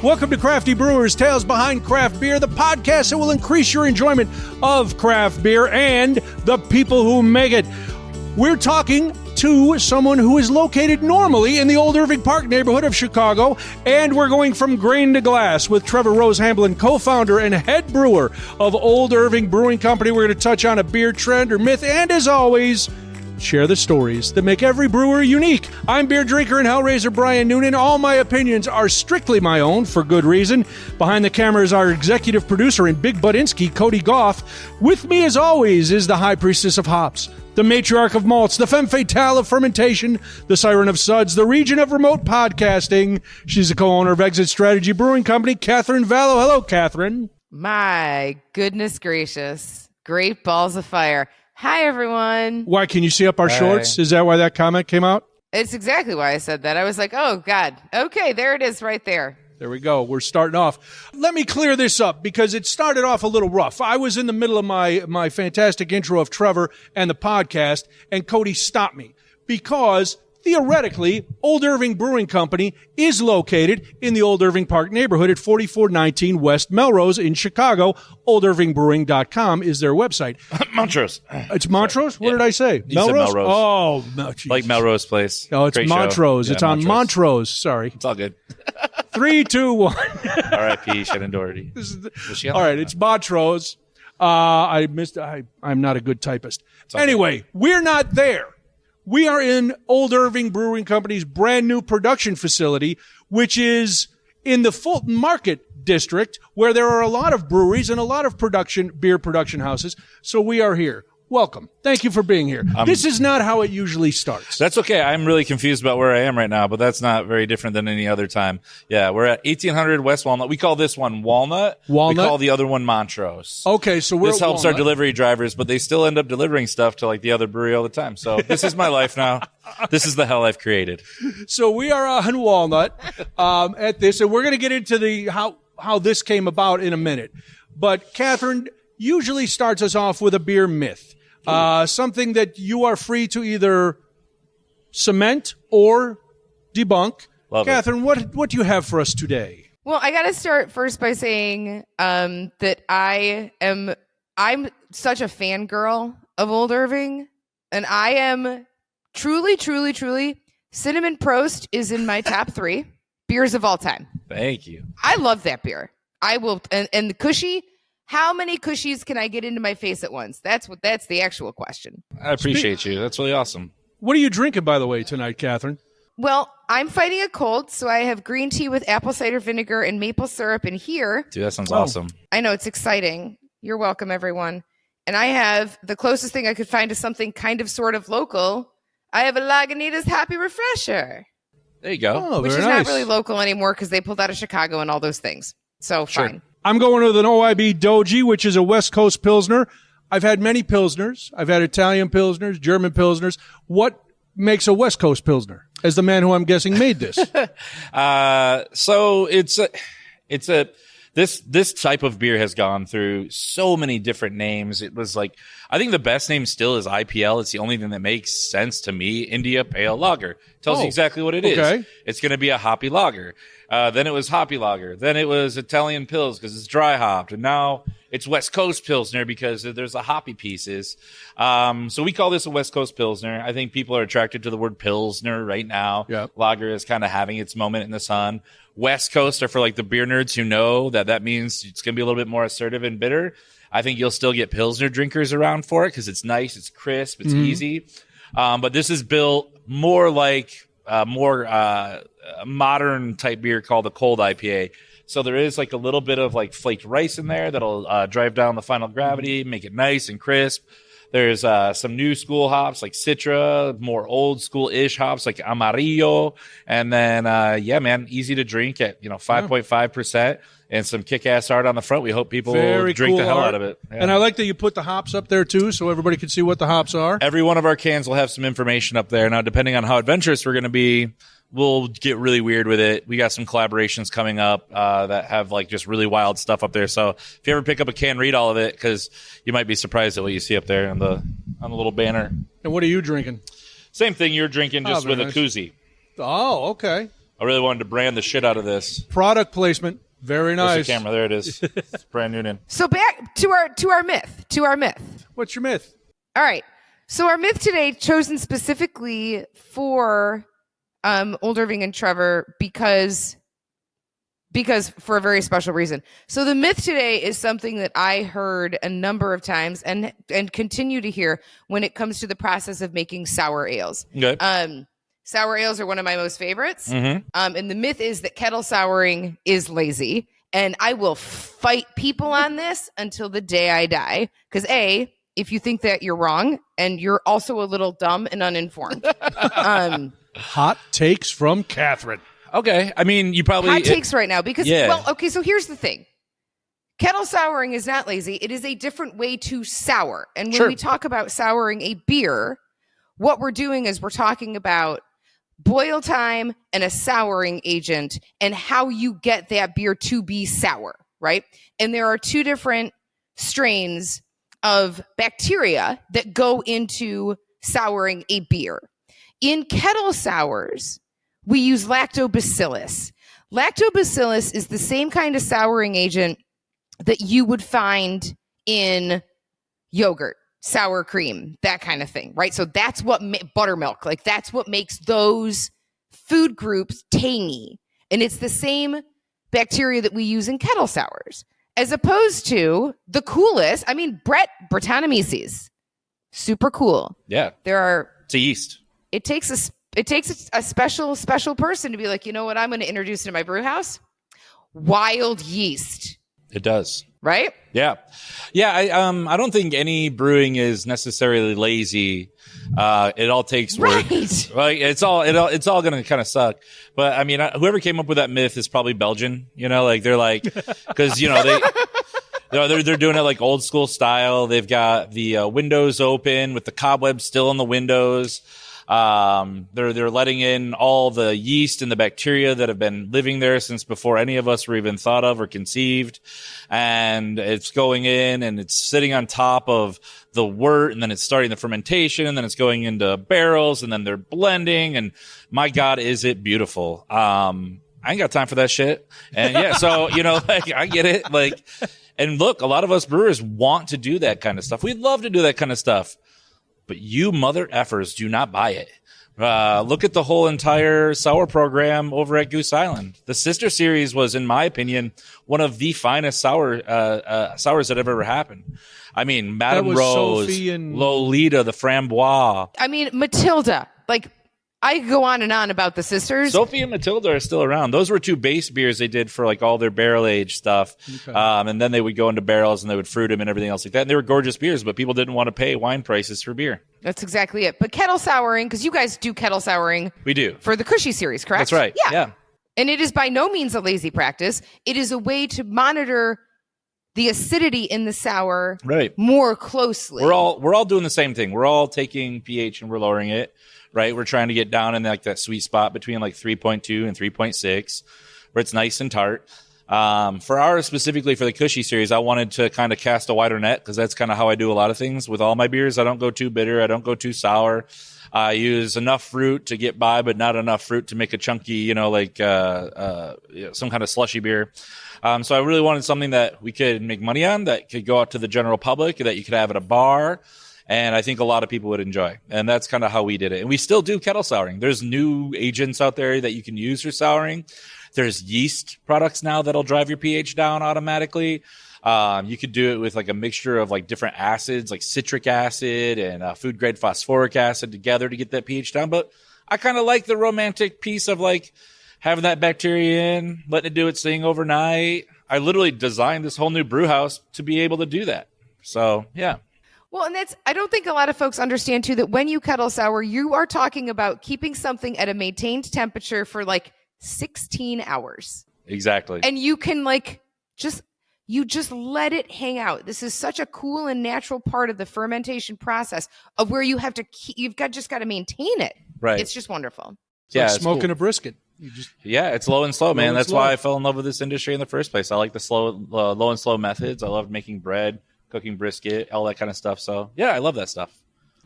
Welcome to Crafty Brewers, Tales Behind Craft Beer, the podcast that will increase your enjoyment of craft beer and the people who make it. We're talking to someone who is located normally in the Old Irving Park neighborhood of Chicago, and we're going from grain to glass with Trevor Rose-Hamblin, co-founder and head brewer of Old Irving Brewing Company. We're going to touch on a beer trend or myth, and as always, share the stories that make every brewer unique. I'm beer drinker and Hellraiser Brian Noonan. All my opinions are strictly my own for good reason. Behind the camera is our executive producer and Big Budinsky, Cody Goff. With me, as always, is the high priestess of hops, the matriarch of malts, the femme fatale of fermentation, the siren of suds, the regent of remote podcasting. She's the co-owner of Exit Strategy Brewing Company, Katherine Vallow. Hello, Katherine. My goodness gracious. Great balls of fire. Hi, everyone. Why, can you see up our shorts? Is that why that comment came out? It's exactly why I said that. I was like, oh, God. Okay, there it is right there. There we go. We're starting off. Let me clear this up because it started off a little rough. I was in the middle of my fantastic intro of Trevor and the podcast, and Cody stopped me because theoretically, Old Irving Brewing Company is located in the Old Irving Park neighborhood at 4419 West Melrose in Chicago. OldIrvingBrewing.com is their website. Montrose. It's Montrose? What did I say? You said Melrose. Oh, no, Jesus. Like Melrose Place. Oh, it's Great Montrose. show. It's Yeah, on Montrose. Sorry. It's all good. 3, 2, 1. R.I.P. Shannon Doherty. All right, it's Montrose. I'm not a good typist. Anyway, we're not there. We are in Old Irving Brewing Company's brand new production facility, which is in the Fulton Market District, where there are a lot of breweries and a lot of beer production houses. So we are here. Welcome. Thank you for being here. This is not how it usually starts. That's okay. I'm really confused about where I am right now, but that's not very different than any other time. Yeah, we're at 1800 West Walnut. We call this one Walnut. We call the other one Montrose. Okay, so we're This helps our delivery drivers, but they still end up delivering stuff to like the other brewery all the time. So this is my life now. This is the hell I've created. So we are on Walnut at this, and we're going to get into the how this came about in a minute. But Katherine usually starts us off with a beer myth. Something that you are free to either cement or debunk. Love Katherine, what do you have for us today? Well, I got to start first by saying that I'm such a fangirl of Old Irving, and I am truly, Cinnamon Prost is in my top 3 beers of all time. Thank you. I love that beer. I will, and the Cushy. How many Cushies can I get into my face at once? That's the actual question. I appreciate you. That's really awesome. What are you drinking, by the way, tonight, Katherine? Well, I'm fighting a cold, so I have green tea with apple cider vinegar and maple syrup in here. Dude, that sounds awesome. I know, it's exciting. You're welcome, everyone. And I have the closest thing I could find to something kind of sort of local. I have a Lagunitas Happy Refresher. There you go. Which is not really local anymore because they pulled out of Chicago and all those things. So fine. I'm going with an OIB Doji, which is a West Coast Pilsner. I've had many Pilsners. I've had Italian Pilsners, German Pilsners. What makes a West Coast Pilsner? As the man who I'm guessing made this. So this type of beer has gone through so many different names. It was like, I think the best name still is IPL. It's the only thing that makes sense to me. India Pale Lager. Tells you exactly what it is. It's going to be a hoppy lager. Then it was hoppy lager. Then it was Italian Pils because it's dry hopped. And now it's West Coast Pilsner because there's the hoppy pieces. So we call this a West Coast Pilsner. I think people are attracted to the word Pilsner right now. Yep. Lager is kind of having its moment in the sun. West Coast are for like the beer nerds who know that means it's going to be a little bit more assertive and bitter. I think you'll still get Pilsner drinkers around for it because it's nice, it's crisp, it's easy. But this is built more like more modern type beer called the Cold IPA. So there is like a little bit of like flaked rice in there that'll drive down the final gravity, make it nice and crisp. There's some new school hops like Citra, more old school-ish hops like Amarillo. And then, easy to drink at 5.5% and some kick-ass art on the front. We hope people drink the hell out of it. Yeah. And I like that you put the hops up there, too, so everybody can see what the hops are. Every one of our cans will have some information up there. Now, depending on how adventurous we're going to be, we'll get really weird with it. We got some collaborations coming up that have like just really wild stuff up there. So if you ever pick up a can, read all of it because you might be surprised at what you see up there on the little banner. And what are you drinking? Same thing you're drinking, just with a koozie. Oh, okay. I really wanted to brand the shit out of this. Product placement. Very nice. There's the camera. There it is. It's brand new. So back to our myth. What's your myth? All right. So our myth today, chosen specifically for Old Irving and Trevor, because for a very special reason. So the myth today is something that I heard a number of times and continue to hear when it comes to the process of making sour ales. Okay. Sour ales are one of my most favorites. Mm-hmm. And the myth is that kettle souring is lazy. And I will fight people on this until the day I die. Because A, if you think that, you're wrong. And you're also a little dumb and uninformed. Hot takes from Katherine. Okay. I mean, you probably... Hot takes right now. Because, Yeah. well, okay, so here's the thing. Kettle souring is not lazy. It is a different way to sour. And when Sure. we talk about souring a beer, what we're doing is we're talking about boil time and a souring agent and how you get that beer to be sour, right? And there are two different strains of bacteria that go into souring a beer. In kettle sours, we use lactobacillus. Lactobacillus is the same kind of souring agent that you would find in yogurt, sour cream, that kind of thing, right? So that's what buttermilk, like that's what makes those food groups tangy. And it's the same bacteria that we use in kettle sours, as opposed to the coolest. I mean, Brettanomyces, super cool. Yeah. It's a yeast. It takes a special person to be like, you know what I'm going to introduce into my brew house? Wild yeast. It does. Right? Yeah. Yeah. I don't think any brewing is necessarily lazy. It all takes work. Right. Like it's all going to kind of suck. But I mean, whoever came up with that myth is probably Belgian, like they're like, cause they're doing it like old school style. They've got the windows open with the cobwebs still on the windows. They're letting in all the yeast and the bacteria that have been living there since before any of us were even thought of or conceived. And it's going in and it's sitting on top of the wort, and then it's starting the fermentation, and then it's going into barrels, and then they're blending. And my God, is it beautiful. I ain't got time for that shit. And yeah, so, like I get it. Like, and look, a lot of us brewers want to do that kind of stuff. We'd love to do that kind of stuff. But you mother effers do not buy it. Look at the whole entire sour program over at Goose Island. The Sister Series was, in my opinion, one of the finest sours that ever happened. I mean, Madame Rose, Sophie and Lolita, the Framboise. I mean, Matilda, like I could go on and on about the sisters. Sophie and Matilda are still around. Those were two base beers they did for like all their barrel aged stuff. Okay. And then they would go into barrels and they would fruit them and everything else like that. And they were gorgeous beers, but people didn't want to pay wine prices for beer. That's exactly it. But kettle souring, because you guys do kettle souring. We do. For the Cushy series, correct? That's right. Yeah. And it is by no means a lazy practice. It is a way to monitor the acidity in the sour more closely. We're all doing the same thing. We're all taking pH and we're lowering it. Right, we're trying to get down in like that sweet spot between like 3.2 and 3.6, where it's nice and tart. For ours specifically for the Cushy series, I wanted to kind of cast a wider net because that's kind of how I do a lot of things with all my beers. I don't go too bitter. I don't go too sour. I use enough fruit to get by, but not enough fruit to make a chunky, some kind of slushy beer. So I really wanted something that we could make money on, that could go out to the general public, that you could have at a bar. And I think a lot of people would enjoy. And that's kind of how we did it. And we still do kettle souring. There's new agents out there that you can use for souring. There's yeast products now that'll drive your pH down automatically. You could do it with like a mixture of like different acids, like citric acid and food grade phosphoric acid together to get that pH down. But I kind of like the romantic piece of like having that bacteria in, letting it do its thing overnight. I literally designed this whole new brew house to be able to do that. So, yeah. Well, and I don't think a lot of folks understand too that when you kettle sour, you are talking about keeping something at a maintained temperature for like 16 hours. Exactly. And you can just let it hang out. This is such a cool and natural part of the fermentation process of where you have to just got to maintain it. Right. It's just wonderful. It's like smoking a brisket. It's low and slow, man. That's why I fell in love with this industry in the first place. I like the low and slow methods. I love making bread, cooking brisket, all that kind of stuff. So, yeah, I love that stuff.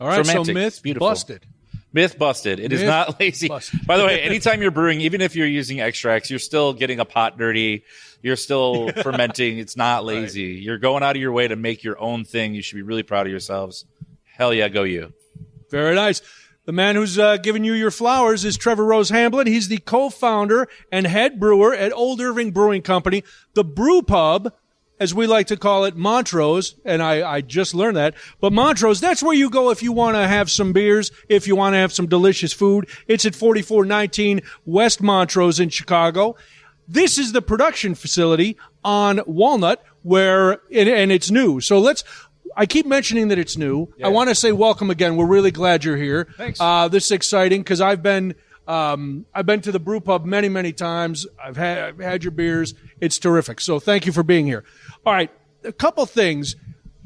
All right, so myth beautiful. busted. Myth busted. It is not lazy. Busted. By the way, anytime you're brewing, even if you're using extracts, you're still getting a pot dirty. You're still fermenting. It's not lazy. Right. You're going out of your way to make your own thing. You should be really proud of yourselves. Hell yeah, go you. Very nice. The man who's giving you your flowers is Trevor Rose-Hamblin. He's the co-founder and head brewer at Old Irving Brewing Company, the brew pub, as we like to call it, Montrose, and I just learned that. But Montrose, that's where you go if you want to have some beers, if you want to have some delicious food. It's at 4419 West Montrose in Chicago. This is the production facility on Walnut, and it's new. So I keep mentioning that it's new. Yeah. I want to say welcome again. We're really glad you're here. Thanks. This is exciting because I've been to the brew pub many, many times. I've had your beers. It's terrific. So thank you for being here. All right, a couple things.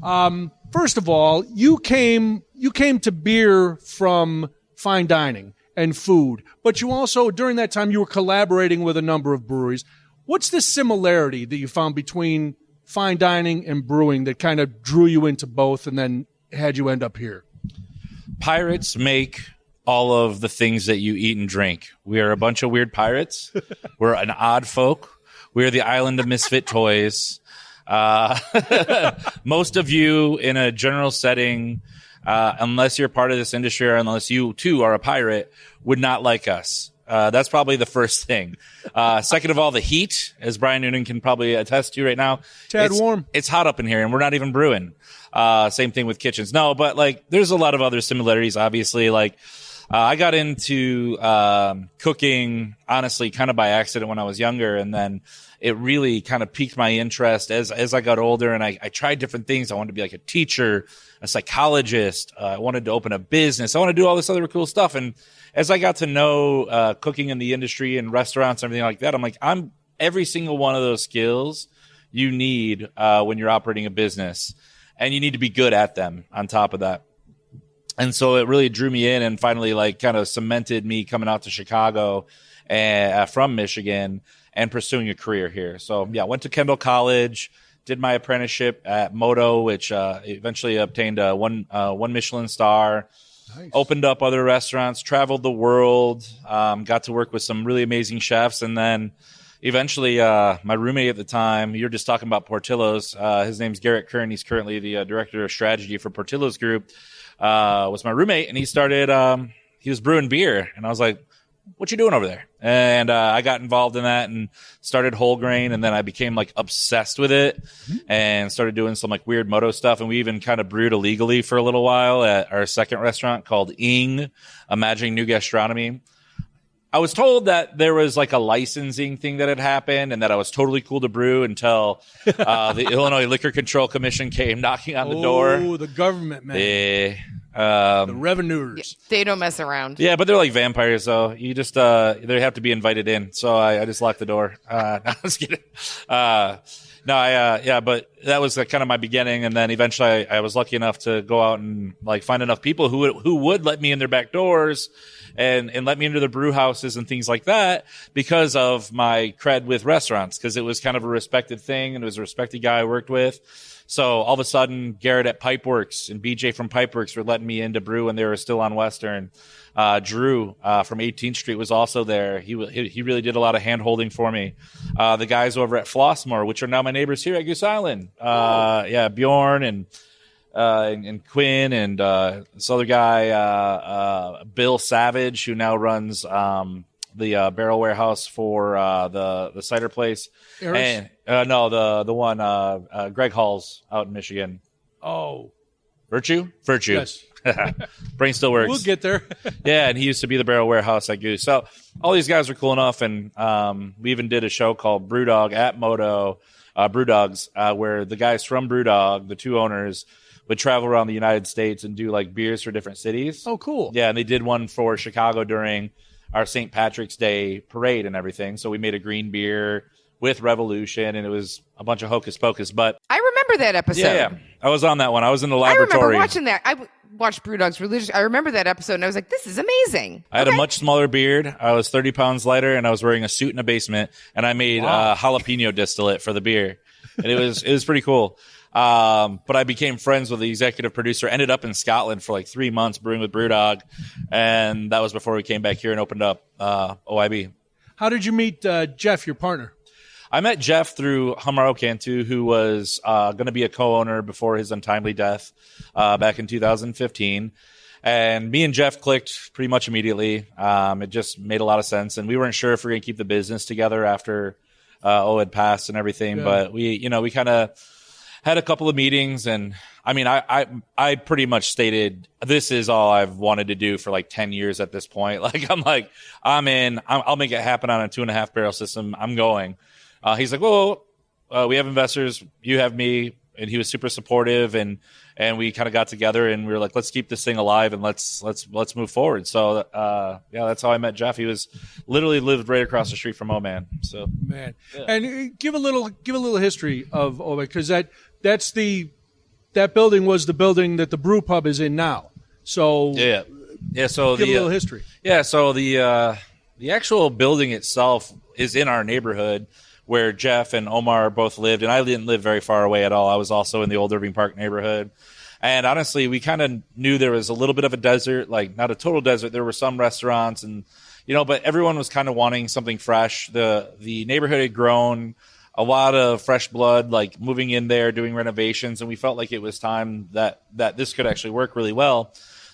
First of all, you came to beer from fine dining and food, but you also, during that time, you were collaborating with a number of breweries. What's the similarity that you found between fine dining and brewing that kind of drew you into both and then had you end up here? Pirates make all of the things that you eat and drink. We are a bunch of weird pirates. We're an odd folk. We are the island of misfit toys. Most of you in a general setting, unless you're part of this industry or unless you too are a pirate, would not like us. That's probably the first thing. Second of all, the heat, as Brian Noonan can probably attest to right now. Tad warm. It's hot up in here and we're not even brewing. Same thing with kitchens. No, but like there's a lot of other similarities, obviously. Like, I got into cooking, honestly, kind of by accident when I was younger. And then it really kind of piqued my interest as I got older. And I tried different things. I wanted to be like a teacher, a psychologist. I wanted to open a business. I want to do all this other cool stuff. And as I got to know cooking in the industry and restaurants and everything like that, I'm like, I'm every single one of those skills you need when you're operating a business. And you need to be good at them on top of that. And so it really drew me in and finally like kind of cemented me coming out to Chicago from Michigan and pursuing a career here. So yeah, went to Kendall College, did my apprenticeship at Moto, which eventually obtained one Michelin star. Nice. Opened up other restaurants, traveled the world, got to work with some really amazing chefs. And then eventually my roommate at the time, you're just talking about Portillo's, his name's Garrett Kern. He's currently the director of strategy for Portillo's Group. Was my roommate, and he started he was brewing beer, and I was like, what you doing over there? And I got involved in that and started whole grain, and then I became like obsessed with it and started doing some like weird moto stuff. And we even kind of brewed illegally for a little while at our second restaurant called Ing, Imagining New Gastronomy. I was told that there was like a licensing thing that had happened and that I was totally cool to brew until the Illinois Liquor Control Commission came knocking on the door. Oh, the government, man. The revenuers. They don't mess around. Yeah, but they're like vampires, though. You just they have to be invited in. So I just locked the door. No, I was kidding. Yeah, but that was kind of my beginning. And then eventually I was lucky enough to go out and like find enough people who would let me in their back doors and let me into the brew houses and things like that because of my cred with restaurants, because it was kind of a respected thing and it was a respected guy I worked with. So all of a sudden, Garrett at Pipeworks and BJ from Pipeworks were letting me in to brew when they were still on Western. Drew from 18th Street was also there. He really did a lot of hand holding for me. The guys over at Flossmoor, which are now my neighbors here at Goose Island. Yeah, Bjorn and Quinn and this other guy, Bill Savage, who now runs the barrel warehouse for the cider place. And no, the one Greg Hall's out in Michigan. Oh, Virtue. Yes. Brain still works. We'll get there. Yeah, and he used to be the barrel warehouse at Goose. So all these guys are cool enough, and we even did a show called BrewDog at Moto, BrewDogs, where the guys from BrewDog, the two owners, would travel around the United States and do like beers for different cities. Oh, cool. Yeah, and they did one for Chicago during our St. Patrick's Day parade and everything. So we made a green beer with Revolution, and it was a bunch of hocus pocus. But I remember that episode. Yeah, I was on that one. I was in the laboratory. I remember watching that. I watched BrewDog's Religious. I remember that episode, and I was like, this is amazing. I had a much smaller beard. I was 30 pounds lighter, and I was wearing a suit in a basement, and I made jalapeno distillate for the beer. And it was pretty cool. But I became friends with the executive producer, ended up in Scotland for like 3 months brewing with BrewDog. And that was before we came back here and opened up OIB. How did you meet Jeff, your partner? I met Jeff through Hamaro Cantu, who was going to be a co-owner before his untimely death back in 2015. And me and Jeff clicked pretty much immediately. It just made a lot of sense. And we weren't sure if we were going to keep the business together after O had passed and everything. Yeah. But we kind of had a couple of meetings. And I mean, I pretty much stated, this is all I've wanted to do for like 10 years at this point. I'm in, I'll make it happen on a 2.5 barrel system. I'm going. He's like, well, we have investors. You have me. And he was super supportive. And we kind of got together and we were like, let's keep this thing alive and let's move forward. So, that's how I met Jeff. He was literally lived right across the street from O-Man. So, man. Yeah. And give a little history of O-Man, because that building was the building that the brew pub is in now. So, yeah. So give a little history. Yeah. So the actual building itself is in our neighborhood, where Jeff and Omar both lived, and I didn't live very far away at all. I was also in the Old Irving Park neighborhood. And honestly, we kind of knew there was a little bit of a desert, like not a total desert. There were some restaurants and, but everyone was kind of wanting something fresh. The neighborhood had grown, a lot of fresh blood, like moving in there, doing renovations. And we felt like it was time that this could actually work really well.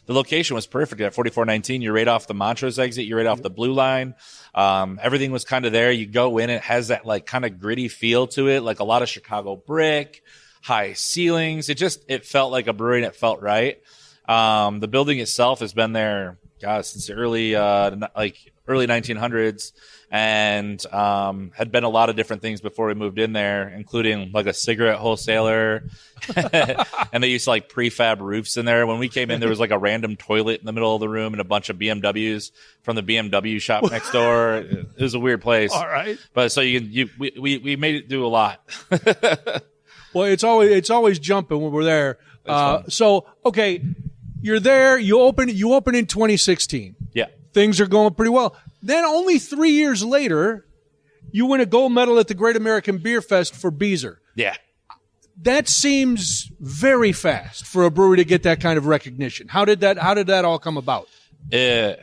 The location was perfect at 4419. You're right off the Montrose exit. You're right off the blue line. Everything was kind of there. You go in, it has that like kind of gritty feel to it, like a lot of Chicago brick, high ceilings. It felt like a brewery and it felt right. The building itself has been there, since the early 1900s, and had been a lot of different things before we moved in there, including like a cigarette wholesaler. And they used to like prefab roofs in there. When we came in, there was like a random toilet in the middle of the room and a bunch of BMWs from the BMW shop next door. It was a weird place. All right. But so we made it do a lot. Well, it's always jumping when we're there. So, okay, you're there, you open in 2016. Yeah. Things are going pretty well. Then only 3 years later, you win a gold medal at the Great American Beer Fest for Beezer. Yeah. That seems very fast for a brewery to get that kind of recognition. How did that all come about? That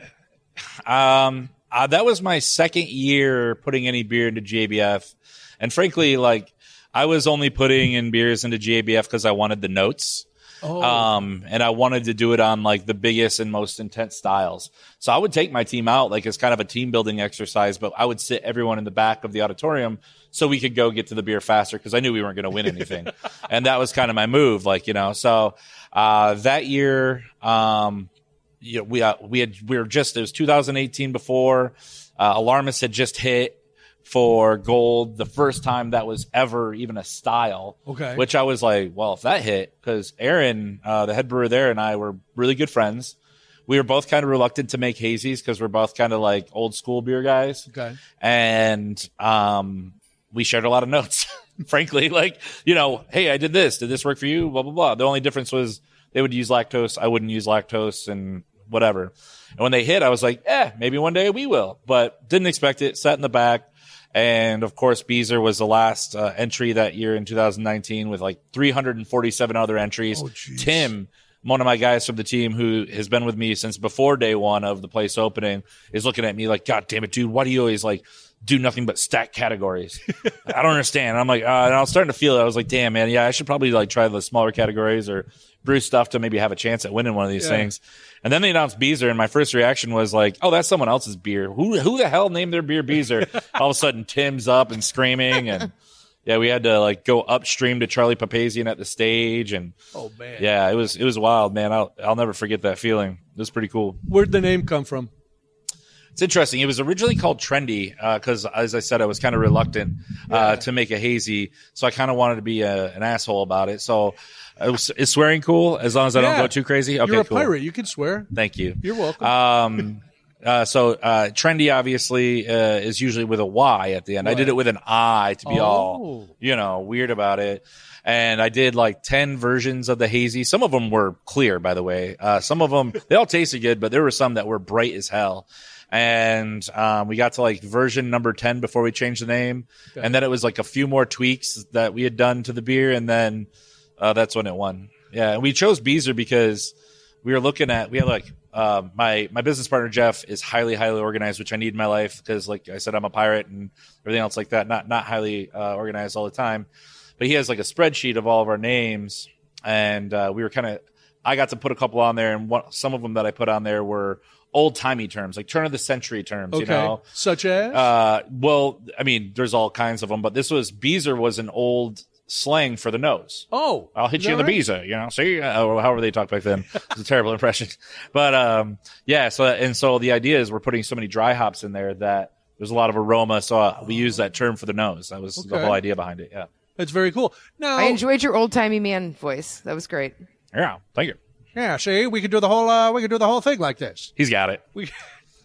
was my second year putting any beer into GABF. And frankly, like, I was only putting in beers into GABF because I wanted the notes. Oh. And I wanted to do it on like the biggest and most intense styles. So I would take my team out like as kind of a team building exercise, but I would sit everyone in the back of the auditorium so we could go get to the beer faster because I knew we weren't going to win anything. And that was kind of my move, so that year, it was 2018 before, Alarmist had just hit for gold, the first time that was ever even a style. Okay. Which I was like, well, if that hit, because Aaron, the head brewer there, and I were really good friends. We were both kind of reluctant to make hazies because we're both kind of like old school beer guys. Okay. And we shared a lot of notes, frankly. Like, hey, I did this. Did this work for you? Blah, blah, blah. The only difference was they would use lactose. I wouldn't use lactose and whatever. And when they hit, I was like, maybe one day we will. But didn't expect it. Sat in the back. And of course, Beezer was the last entry that year in 2019 with like 347 other entries. Oh, Tim, one of my guys from the team who has been with me since before day one of the place opening, is looking at me like, God damn it, dude, why do you always like do nothing but stack categories? I don't understand. And I'm like, and I was starting to feel it. I was like, damn, man, I should probably like try the smaller categories or brew stuff to maybe have a chance at winning one of these things. And then they announced Beezer, and my first reaction was like, oh, that's someone else's beer. Who the hell named their beer Beezer? All of a sudden, Tim's up and screaming, and we had to like go upstream to Charlie Papazian at the stage, and oh man, it was wild, man. I'll never forget that feeling. It was pretty cool. Where'd the name come from? It's interesting. It was originally called Trendy because, as I said, I was kind of reluctant to make a hazy, so I kind of wanted to be an asshole about it. So. Is swearing cool as long as I don't go too crazy? Okay, you're a pirate. You can swear. Thank you. You're welcome. So trendy obviously is usually with a Y at the end. Right. I did it with an I to be all weird about it. And I did like 10 versions of the hazy. Some of them were clear, by the way. Some of them, they all tasted good, but there were some that were bright as hell. And we got to like version number 10 before we changed the name. Okay. And then it was like a few more tweaks that we had done to the beer. And then That's when it won. Yeah, and we chose Beezer because we had like my business partner Jeff is highly organized, which I need in my life because, like I said, I'm a pirate and everything else like that. Not highly organized all the time, but he has like a spreadsheet of all of our names, and we were I got to put a couple on there, and some of them that I put on there were old timey terms, like turn of the century terms. Okay. You know, such as well, I mean, there's all kinds of them, but Beezer was an old slang for the nose. Oh, I'll hit you in the Beezer, you know, see, or however they talked back then. It's a terrible impression. But, yeah. So the idea is we're putting so many dry hops in there that there's a lot of aroma. So we use that term for the nose. That was the whole idea behind it. Yeah. That's very cool. Now, I enjoyed your old timey man voice. That was great. Yeah. Thank you. Yeah. See, we could do the whole thing like this. He's got it.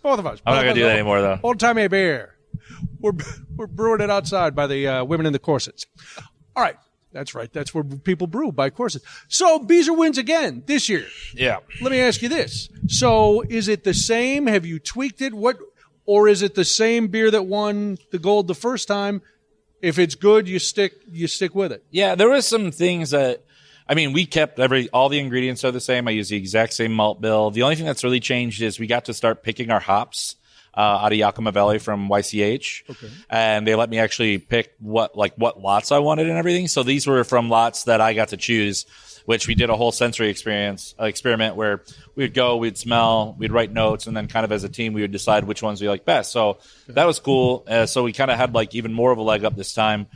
Both of us. I'm not going to do that anymore though. Old timey beer. We're brewing it outside by the women in the corsets. All right. That's right. That's where people brew, by corsets. So Beezer wins again this year. Yeah. Let me ask you this. So is it the same? Have you tweaked it? Or is it the same beer that won the gold the first time? If it's good, you stick with it. Yeah, there was some things that, I mean, we kept all the ingredients are the same. I use the exact same malt bill. The only thing that's really changed is we got to start picking our hops out of Yakima Valley from YCH. Okay. And they let me actually pick what lots I wanted and everything. So these were from lots that I got to choose, which we did a whole sensory experiment where we'd smell, we'd write notes, and then kind of as a team, we would decide which ones we liked best. So that was cool. So we kind of had like even more of a leg up this time.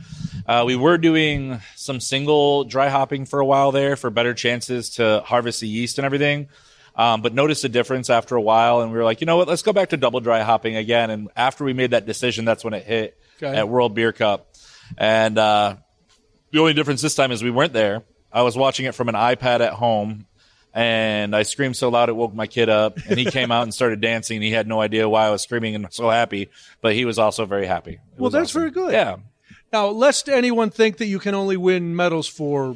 We were doing some single dry hopping for a while there for better chances to harvest the yeast and everything. But noticed a difference after a while, and we were like, you know what, let's go back to double dry hopping again. And after we made that decision, that's when it hit at World Beer Cup. And the only difference this time is we weren't there. I was watching it from an iPad at home, and I screamed so loud it woke my kid up, and he came out and started dancing, and he had no idea why I was screaming and so happy, but he was also very happy. Well, that's awesome. Very good. Yeah. Now, lest anyone think that you can only win medals for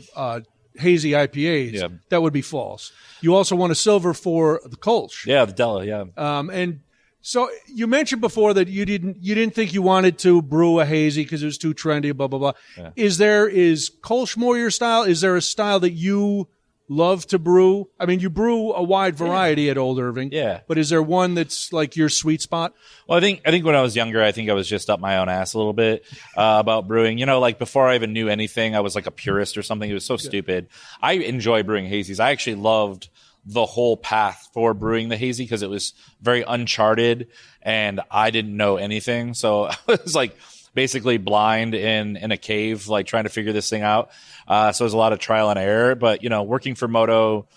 hazy IPAs, that would be false. You also won a silver for the Kolsch. Yeah, the Della, yeah. And so you mentioned before that you didn't think you wanted to brew a hazy because it was too trendy, blah, blah, blah. Yeah. Is Kolsch more your style? Is there a style that you love to brew? I mean, you brew a wide variety at Old Irving. Yeah. But is there one that's like your sweet spot? Well, I think when I was younger, I think I was just up my own ass a little bit about brewing. You know, like before I even knew anything, I was like a purist or something. It was so stupid. I enjoy brewing hazies. I actually loved the whole path for brewing the hazy because it was very uncharted and I didn't know anything. So I was like basically blind in a cave, like trying to figure this thing out. So it was a lot of trial and error, but you know, working for Moto,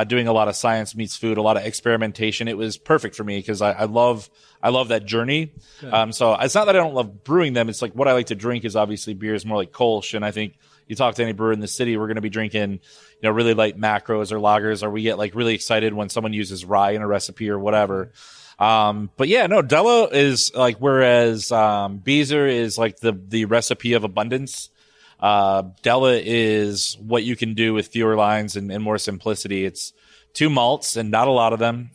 doing a lot of science meets food, a lot of experimentation. It was perfect for me because I love that journey. Yeah. So it's not that I don't love brewing them. It's like what I like to drink is obviously beer is more like Kolsch. And I think you talk to any brewer in the city, we're going to be drinking, you know, really light macros or lagers, or we get like really excited when someone uses rye in a recipe or whatever. But yeah, no, Della is like, whereas, Beezer is like the recipe of abundance. Della is what you can do with fewer lines and more simplicity. It's 2 malts and not a lot of them,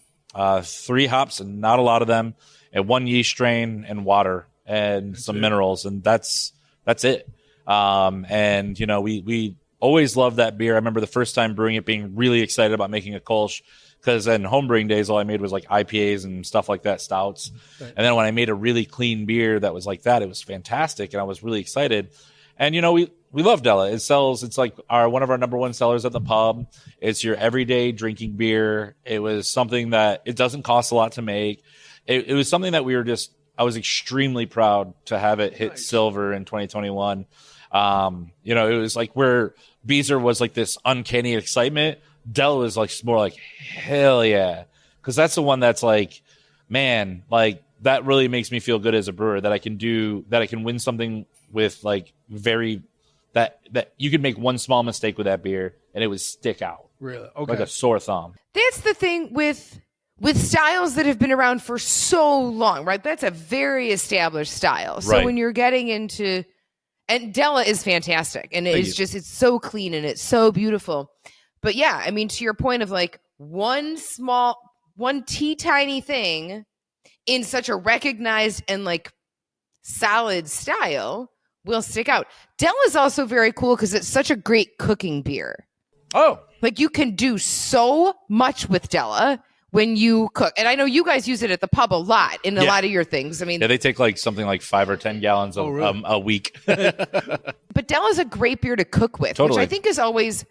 3 hops and not a lot of them, and 1 yeast strain and water and some minerals. And that's it. And you know, we always loved that beer. I remember the first time brewing it, being really excited about making a Kolsch, because in home brewing days, all I made was like IPAs and stuff like that, stouts. Right. And then when I made a really clean beer that was like that, it was fantastic. And I was really excited. And, you know, we love Della. It sells. It's like one of our number 1 sellers at the pub. It's your everyday drinking beer. It was something that it doesn't cost a lot to make. It was something that I was extremely proud to have it hit silver in 2021. You know, it was like where Beezer was like this uncanny excitement. Della was like more like, hell yeah. Cause that's the one that's like, man, like that really makes me feel good as a brewer that I can win something with like that you could make one small mistake with that beer and it would stick out. Really? Okay. Like a sore thumb. That's the thing with styles that have been around for so long, right? That's a very established style. So when you're getting into, and Della is fantastic and it's so clean and it's so beautiful. But yeah, I mean, to your point of like one teeny thing in such a recognized and like solid style will stick out. Della is also very cool because it's such a great cooking beer. Oh, Like you can do so much with Della when you cook. And I know you guys use it at the pub a lot in a lot of your things. I mean, yeah, they take like something like 5 or 10 gallons a week. but Della's a great beer to cook with, Totally. which I think is always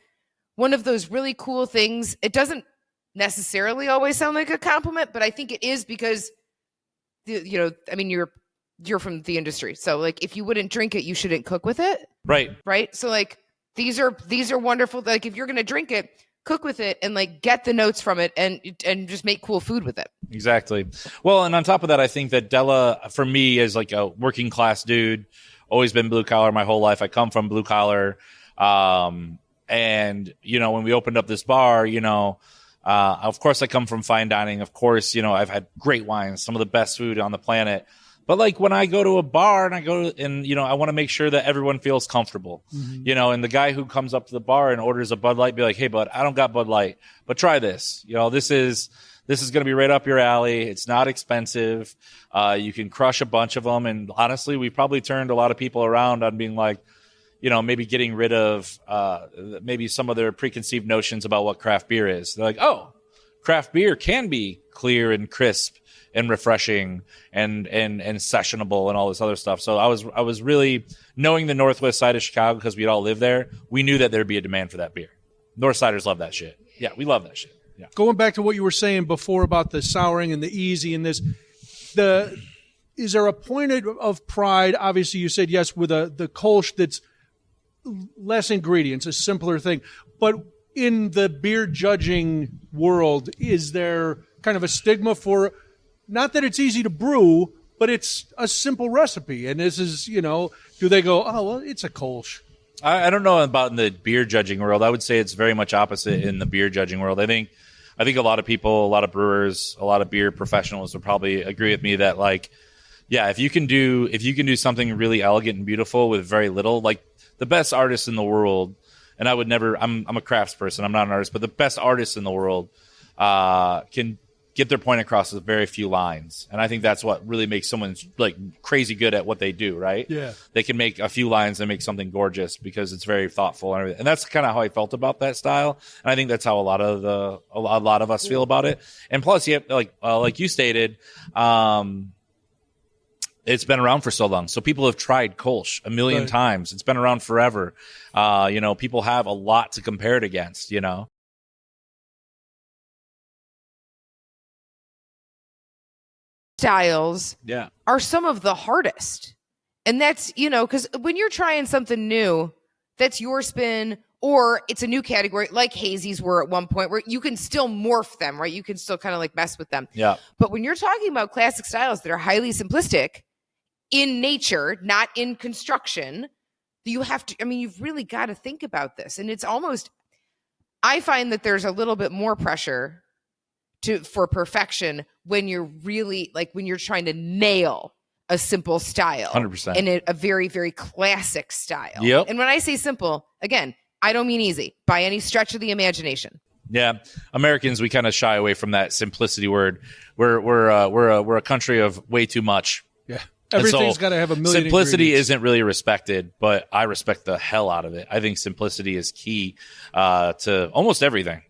one of those really cool things. It doesn't necessarily always sound like a compliment, but I think it is because, you know, I mean, you're from the industry. So like, if you wouldn't drink it, you shouldn't cook with it. Right. Right. So like, these are wonderful. Like if you're going to drink it, cook with it and like get the notes from it and just make cool food with it. Exactly. Well, and on top of that, I think that Della, for me, is like a working class dude, always been blue collar my whole life. I come from blue collar. And, you know, when we opened up this bar, you know, of course I come from fine dining. Of course, you know, I've had great wines, some of the best food on the planet. But like when I go to a bar and you know, I want to make sure that everyone feels comfortable, you know, and the guy who comes up to the bar and orders a Bud Light, be like, hey, bud, I don't got Bud Light, but try this. You know, this is going to be right up your alley. It's not expensive. You can crush a bunch of them. And honestly, we probably turned a lot of people around on being like, you know, maybe getting rid of maybe some of their preconceived notions about what craft beer is. They're like, oh, craft beer can be clear and crisp and refreshing and sessionable and all this other stuff. So I was really, knowing the northwest side of Chicago, because we'd all live there, we knew that there'd be a demand for that beer. Northsiders love that shit. Yeah, we love that shit. Yeah. Going back to what you were saying before about the souring and the easy and this, is there a point of pride? Obviously, you said yes with the Kolsch that's less ingredients, a simpler thing. But in the beer judging world, is there kind of a stigma for, not that it's easy to brew, but it's a simple recipe? And this is, you know, do they go, oh, well, it's a Kolsch? I don't know about in the beer judging world. I would say it's very much opposite in the beer judging world. I think a lot of people, a lot of brewers, a lot of beer professionals would probably agree with me that, like, yeah, if you can do something really elegant and beautiful with very little, like the best artists in the world, and I would never, I'm a crafts person, I'm not an artist, but the best artists in the world can get their point across with very few lines. And I think that's what really makes someone like crazy good at what they do, right? Yeah. They can make a few lines and make something gorgeous because it's very thoughtful and everything. And that's kind of how I felt about that style. And I think that's how a lot of us feel about it. And plus, you have, like you stated, it's been around for so long. So people have tried Kolsch a million times. It's been around forever. You know, people have a lot to compare it against, you know? Styles are some of the hardest. And that's, you know, because when you're trying something new, that's your spin, or it's a new category like hazies were at one point, where you can still morph them, right? You can still kind of like mess with them. Yeah. But when you're talking about classic styles that are highly simplistic in nature, not in construction, you have to, I mean, you've really got to think about this. And it's almost, I find that there's a little bit more pressure for perfection when you're really, like, when you're trying to nail a simple style 100%. and a very, very classic style. Yep. And when I say simple, again, I don't mean easy by any stretch of the imagination. Yeah, Americans, we kind of shy away from that simplicity word. We're a country of way too much. Yeah, everything's got to have a million. Simplicity isn't really respected, but I respect the hell out of it. I think simplicity is key to almost everything.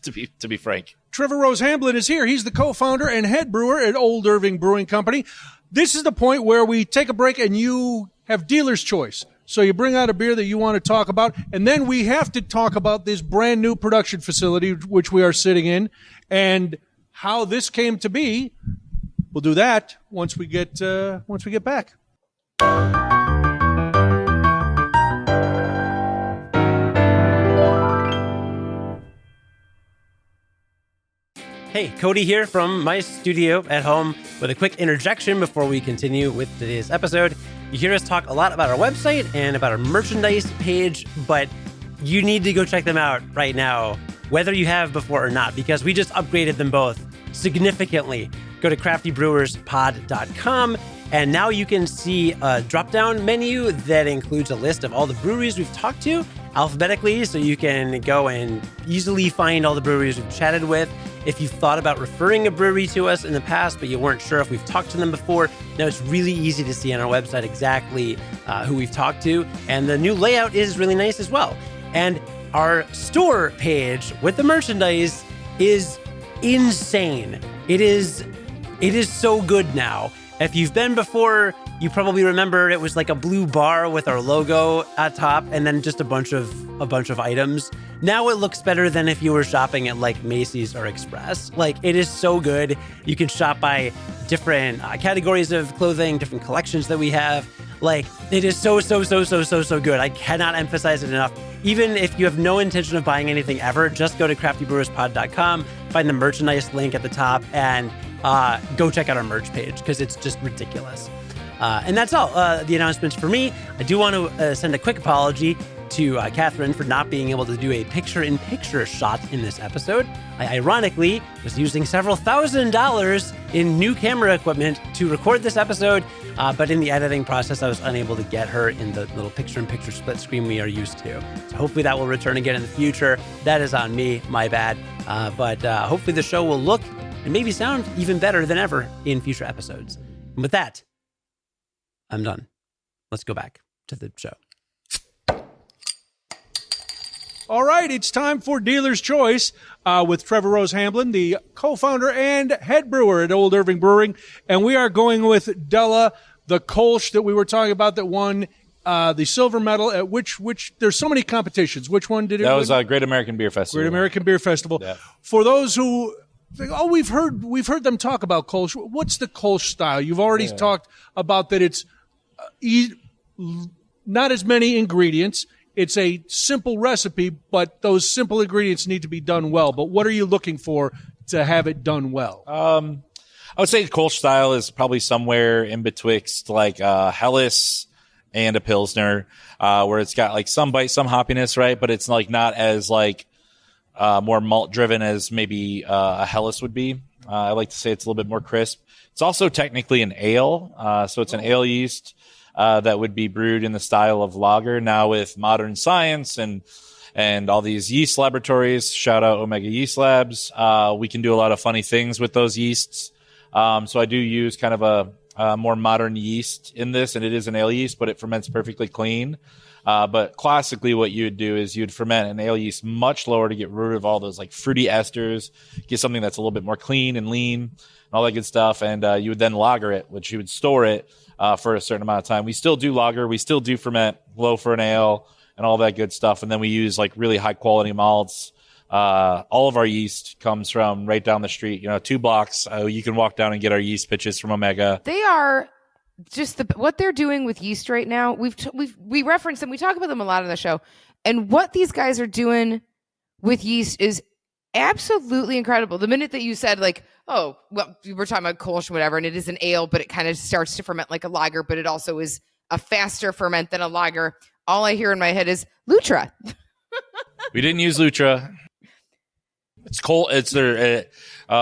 to be frank. Trevor Rose-Hamblin is here. He's the co-founder and head brewer at Old Irving Brewing Company. This is the point where we take a break and you have dealer's choice. So you bring out a beer that you want to talk about, and then we have to talk about this brand new production facility which we are sitting in and how this came to be. We'll do that once we get back. Hey, Cody here from my studio at home with a quick interjection before we continue with today's episode. You hear us talk a lot about our website and about our merchandise page, but you need to go check them out right now, whether you have before or not, because we just upgraded them both significantly. Go to craftybrewerspod.com, and now you can see a drop-down menu that includes a list of all the breweries we've talked to alphabetically, so you can go and easily find all the breweries we've chatted with. If you've thought about referring a brewery to us in the past, but you weren't sure if we've talked to them before, now it's really easy to see on our website exactly who we've talked to. And the new layout is really nice as well. And our store page with the merchandise is insane. It is so good now. If you've been before, you probably remember it was like a blue bar with our logo at top and then just a bunch of items. Now it looks better than if you were shopping at like Macy's or Express. Like, it is so good. You can shop by different categories of clothing, different collections that we have. Like, it is so good. I cannot emphasize it enough. Even if you have no intention of buying anything ever, just go to craftybrewerspod.com, find the merchandise link at the top, and go check out our merch page because it's just ridiculous. And that's all the announcements for me. I do want to send a quick apology to Katherine for not being able to do a picture-in-picture shot in this episode. I ironically was using several $1,000s in new camera equipment to record this episode, but in the editing process, I was unable to get her in the little picture-in-picture split screen we are used to. So hopefully that will return again in the future. That is on me, my bad. But hopefully the show will look and maybe sound even better than ever in future episodes. And with that, I'm done. Let's go back to the show. All right, it's time for Dealer's Choice with Trevor Rose-Hamblin, the co-founder and head brewer at Old Irving Brewing. And we are going with Della, the Kolsch that we were talking about that won the silver medal at which there's so many competitions. Which one did it That win? was Great American Beer Festival. Great American Beer Festival. Yeah. For those who think, oh, we've heard them talk about Kolsch. What's the Kolsch style? You've already talked about that it's not as many ingredients. It's a simple recipe, but those simple ingredients need to be done well. But what are you looking for to have it done well? I would say the Kolsch style is probably somewhere in betwixt like Helles and a Pilsner, where it's got like some bite, some hoppiness, right? But it's like not as like more malt driven as maybe a Helles would be. I like to say it's a little bit more crisp. It's also technically an ale, so it's an ale yeast. That would be brewed in the style of lager. Now with modern science and all these yeast laboratories, shout out Omega Yeast Labs, we can do a lot of funny things with those yeasts. So I do use kind of a more modern yeast in this, and it is an ale yeast, but it ferments perfectly clean. But classically what you would do is you'd ferment an ale yeast much lower to get rid of all those like fruity esters, get something that's a little bit more clean and lean and all that good stuff. And you would then lager it, which you would store it for a certain amount of time. We still do lager. We still do ferment low for an ale and all that good stuff. And then we use like really high quality malts. All of our yeast comes from right down the street, 2 blocks. You can walk down and get our yeast pitches from Omega. They are just what they're doing with yeast right now. We reference them. We talk about them a lot on the show. And what these guys are doing with yeast is absolutely incredible. The minute that you said like, oh, well, we were talking about Kolsch or whatever, and it is an ale, but it kind of starts to ferment like a lager, but it also is a faster ferment than a lager. All I hear in my head is Lutra. We didn't use Lutra. It's It's their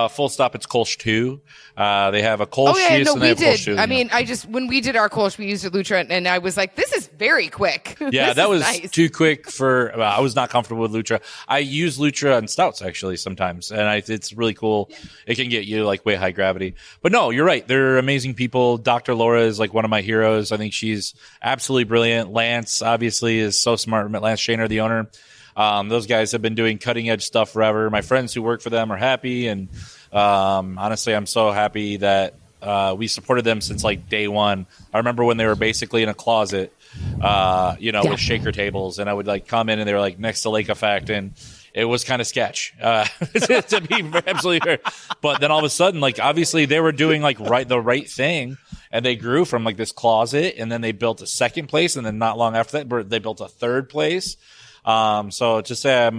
full stop. It's Kolsch 2. They have a Kolsch yeast and they have Kolsch 2. I mean, when we did our Kolsch, we used a Lutra, and I was like, this is very quick. Yeah, that was nice. Too quick for. I was not comfortable with Lutra. I use Lutra on stouts actually sometimes, and it's really cool. It can get you like way high gravity. But no, you're right. They're amazing people. Dr. Laura is like one of my heroes. I think she's absolutely brilliant. Lance obviously is so smart. Lance Shaner, the owner. Those guys have been doing cutting edge stuff forever. My friends who work for them are happy. And honestly, I'm so happy that we supported them since like day one. I remember when they were basically in a closet, with shaker tables. And I would like come in and they were like next to Lake Effect. And it was kind of sketch to be absolutely fair. But then all of a sudden, like obviously they were doing like the right thing. And they grew from like this closet. And then they built a second place. And then not long after that, they built a third place. So to say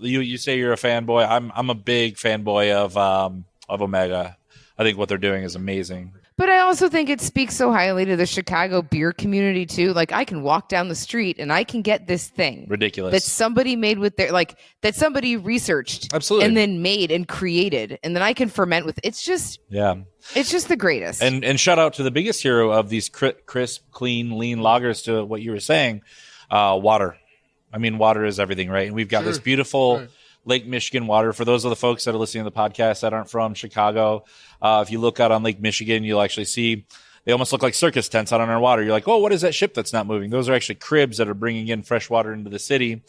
you say you're a fanboy, I'm a big fanboy of Omega. I think what they're doing is amazing. But I also think it speaks so highly to the Chicago beer community too. Like I can walk down the street and I can get this thing ridiculous that somebody made with that somebody researched absolutely and then made and created, and then I can ferment with. It's just the greatest. And shout out to the biggest hero of these crisp, clean, lean lagers. To what you were saying, water. I mean, water is everything, right? And we've got this beautiful Lake Michigan water. For those of the folks that are listening to the podcast that aren't from Chicago, if you look out on Lake Michigan, you'll actually see they almost look like circus tents out on our water. You're like, oh, what is that ship that's not moving? Those are actually cribs that are bringing in fresh water into the city.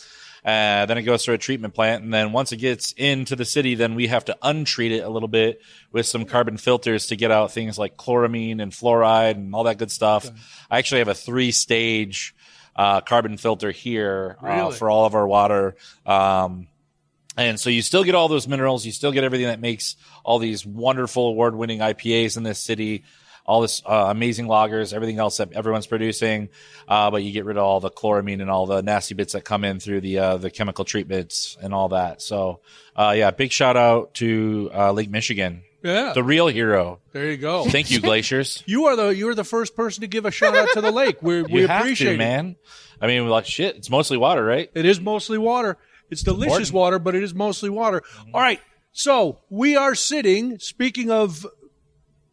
Then it goes through a treatment plant. And then once it gets into the city, then we have to untreat it a little bit with some carbon filters to get out things like chloramine and fluoride and all that good stuff. Okay. I actually have a 3-stage carbon filter here for all of our water. And so you still get all those minerals. You still get everything that makes all these wonderful award-winning IPAs in this city, all this amazing lagers, everything else that everyone's producing. But you get rid of all the chloramine and all the nasty bits that come in through the chemical treatments and all that. So, big shout out to Lake Michigan. Yeah. The real hero. There you go. Thank you, glaciers. You are the first person to give a shout out to the lake. We appreciate it, man. I mean, we're like, shit, it's mostly water, right? It is mostly water. It's delicious water, but it is mostly water. All right. So we are sitting, speaking of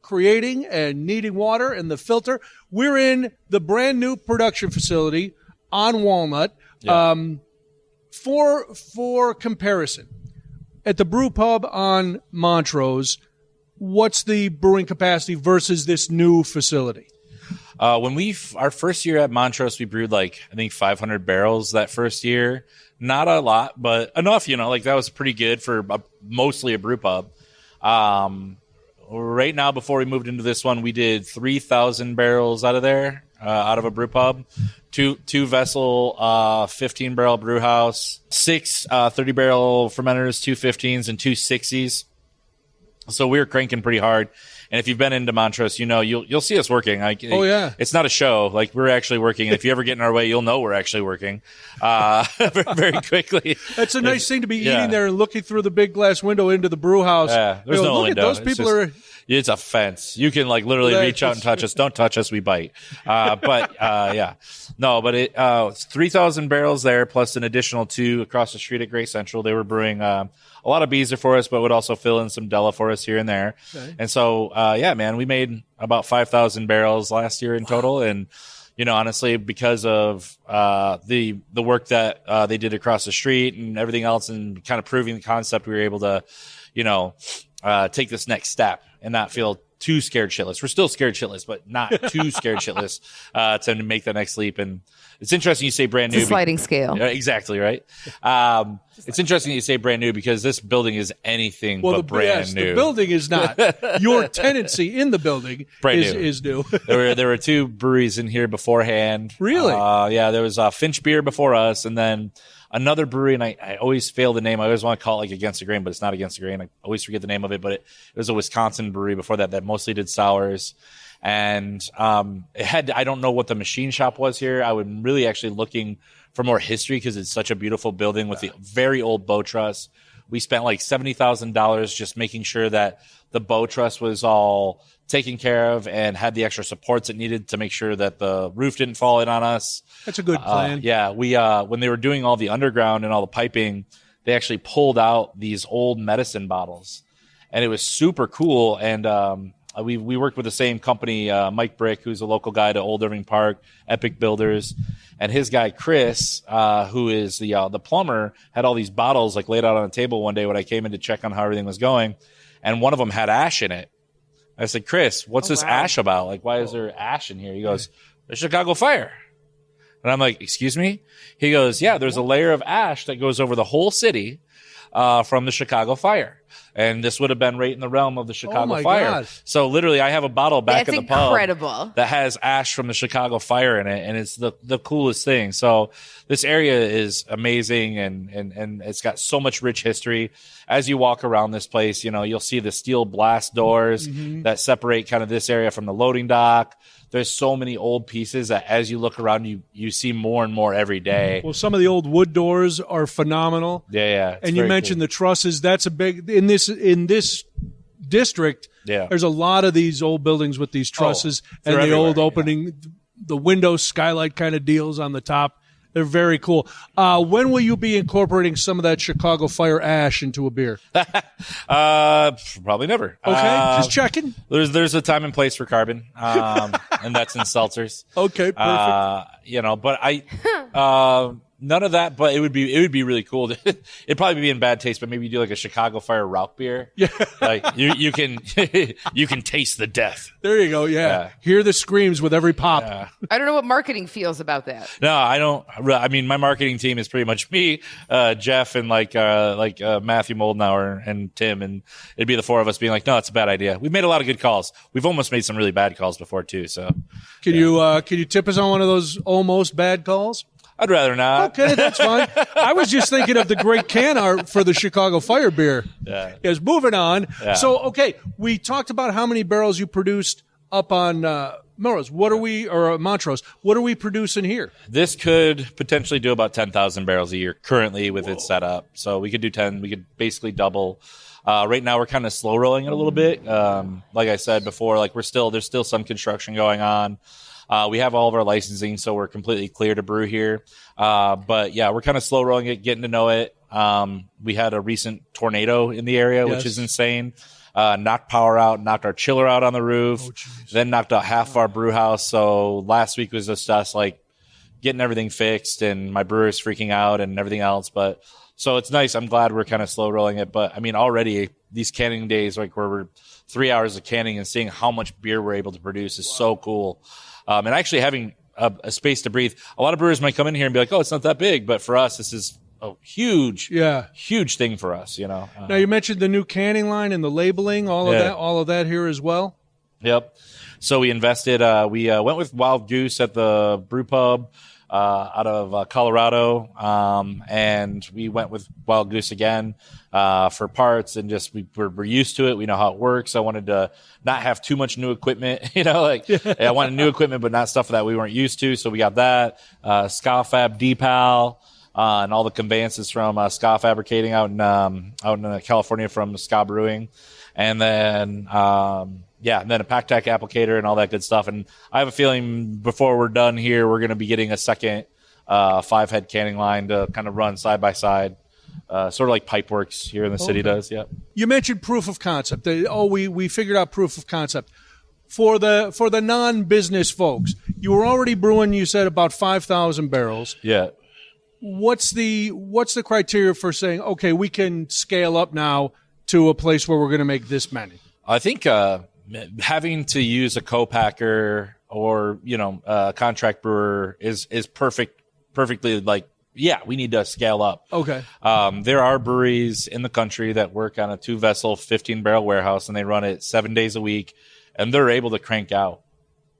creating and needing water and the filter, we're in the brand new production facility on Walnut. Yeah. For comparison, at the brew pub on Montrose, what's the brewing capacity versus this new facility? When our first year at Montrose, we brewed I think 500 barrels that first year. Not a lot, but enough, that was pretty good for mostly a brew pub. Right now, before we moved into this one, we did 3,000 barrels out of there, out of a brew pub, two vessel, 15 barrel brew house, 6 30 barrel fermenters, 2 15s and 2 60s. So we were cranking pretty hard. And if you've been into Montrose, you'll see us working. Oh, yeah. It's not a show. We're actually working. And if you ever get in our way, you'll know we're actually working very quickly. That's a nice thing to be eating there and looking through the big glass window into the brew house. Yeah, there's no look window. At those people It's a fence. You can literally reach out and touch us. Don't touch us. We bite. No, but it's 3,000 barrels there plus an additional 2 across the street at Great Central. They were brewing a lot of Beezer for us, but would also fill in some Della for us here and there. Okay. And so, man, we made about 5,000 barrels last year in total. And, honestly, because of the work that they did across the street and everything else and kind of proving the concept, we were able to, take this next step and not feel too scared shitless. We're still scared shitless, but not too scared shitless to make that next leap. And it's interesting you say brand new. It's a sliding scale. Exactly, right? It's interesting you say brand new because this building is anything but brand new. The building is not. Your tenancy in the building is new. There were 2 breweries in here beforehand. Really? There was Finch Beer before us, and then another brewery, and I always fail the name. I always want to call it Against the Grain, but it's not Against the Grain. I always forget the name of it, but it was a Wisconsin brewery before that mostly did sours. And I don't know what the machine shop was here. I was really actually looking for more history because it's such a beautiful building with the very old bow truss. We spent $70,000 just making sure that the bow truss was all taken care of and had the extra supports it needed to make sure that the roof didn't fall in on us. That's a good plan. We when they were doing all the underground and all the piping, they actually pulled out these old medicine bottles, and it was super cool. And we worked with the same company, Mike Brick, who's a local guy to Old Irving Park, Epic Builders, and his guy Chris, who is the plumber, had all these bottles laid out on a table one day when I came in to check on how everything was going, and one of them had ash in it. I said, Chris, what's this ash about? Why is there ash in here? He goes, the Chicago fire. And I'm like, excuse me? He goes, yeah, there's a layer of ash that goes over the whole city from the Chicago fire. And this would have been right in the realm of the Chicago fire. God. So literally, I have a bottle back at the pub that has ash from the Chicago fire in it, and it's the coolest thing. So this area is amazing, and it's got so much rich history. As you walk around this place, you'll see the steel blast doors that separate kind of this area from the loading dock. There's so many old pieces that as you look around, you see more and more every day. Well, some of the old wood doors are phenomenal. Yeah. And you mentioned the trusses. That's a big in this district. Yeah. There's a lot of these old buildings with these trusses and the old opening, the window skylight kind of deals on the top. They're very cool. When will you be incorporating some of that Chicago fire ash into a beer? Probably never. Okay, just checking. There's a time and place for carbon, and that's in seltzers. Okay, perfect. But None of that, but it would be really cool. It'd probably be in bad taste, but maybe you do like a Chicago Fire Rauch beer. Yeah, like you can you can taste the death. There you go. Yeah. Hear the screams with every pop. Yeah. I don't know what marketing feels about that. No, I don't. I mean, my marketing team is pretty much me, Jeff, and Matthew Moldenauer and Tim, and it'd be the four of us being like, no, it's a bad idea. We've made a lot of good calls. We've almost made some really bad calls before too. So, can you tip us on one of those almost bad calls? I'd rather not. Okay, that's fine. I was just thinking of the great can art for the Chicago Fire beer. Yeah. Yes, moving on. Yeah. So, okay, we talked about how many barrels you produced up on Melrose. Montrose. What are we producing here? This could potentially do about 10,000 barrels a year currently with its setup. So we could do 10. We could basically double. Right now we're kind of slow rolling it a little bit. Like I said before, like there's still some construction going on. We have all of our licensing, so we're completely clear to brew here. But yeah, we're kind of slow rolling it, getting to know it. We had a recent tornado in the area, which is insane. Knocked power out, knocked our chiller out on the roof, then knocked out half of our brew house. So last week was just us like getting everything fixed, and my brewer's freaking out and everything else. But so it's nice. I'm glad we're kind of slow rolling it. But I mean, already these canning days, like where we're 3 hours of canning and seeing how much beer we're able to produce is so cool. And actually having a space to breathe. A lot of brewers might come in here and be like, oh, it's not that big. But for us, this is a huge thing for us, you know. Now, you mentioned the new canning line and the labeling, all of that here as well. Yep. So we invested. We went with Wild Goose at the brew pub out of Colorado. And we went with Wild Goose again for parts, and just we're used to it. We know how it works. I wanted to not have too much new equipment, you know, like I wanted new equipment, but not stuff that we weren't used to. So we got that, Scafab Depal, and all the conveyances from Ska Fabricating out in California from Ska Brewing. And then, and then a pack tack applicator and all that good stuff. And I have a feeling before we're done here, we're going to be getting a second 5-head canning line to kind of run side by side. Sort of like Pipeworks here in the city does. Yeah. You mentioned proof of concept. We figured out proof of concept for the non-business folks. You were already brewing, you said, about 5,000 barrels. Yeah. What's the criteria for saying, okay, we can scale up now to a place where we're going to make this many? I think having to use a co-packer or, a contract brewer is perfectly like, yeah, we need to scale up. Okay. There are breweries in the country that work on a 2-vessel, 15-barrel warehouse, and they run it 7 days a week, and they're able to crank out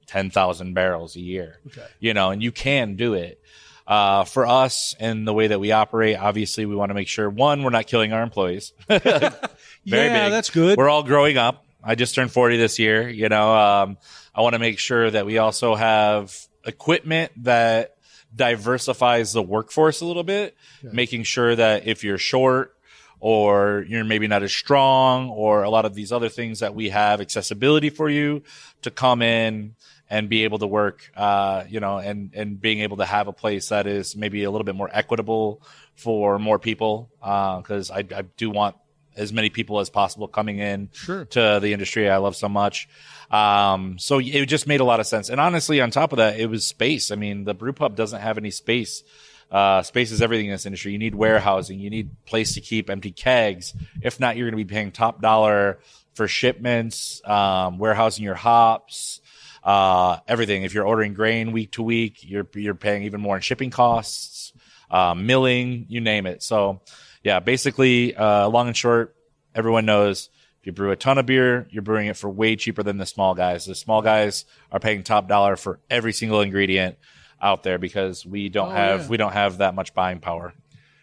10,000 barrels a year. Okay. And you can do it. For us and the way that we operate, obviously we want to make sure, one, we're not killing our employees. Very big. That's good. We're all growing up. I just turned 40 this year. I want to make sure that we also have equipment that diversifies the workforce a little bit, making sure that if you're short or you're maybe not as strong or a lot of these other things, that we have accessibility for you to come in and be able to work, and being able to have a place that is maybe a little bit more equitable for more people. Cause I do want as many people as possible coming in to the industry I love so much. So it just made a lot of sense. And honestly, on top of that, it was space. I mean, the brew pub doesn't have any space. Space is everything in this industry. You need warehousing. You need place to keep empty kegs. If not, you're going to be paying top dollar for shipments, warehousing your hops, everything. If you're ordering grain week to week, you're paying even more in shipping costs, milling, you name it. So yeah, basically, long and short, everyone knows if you brew a ton of beer, you're brewing it for way cheaper than the small guys. The small guys are paying top dollar for every single ingredient out there because we don't have that much buying power.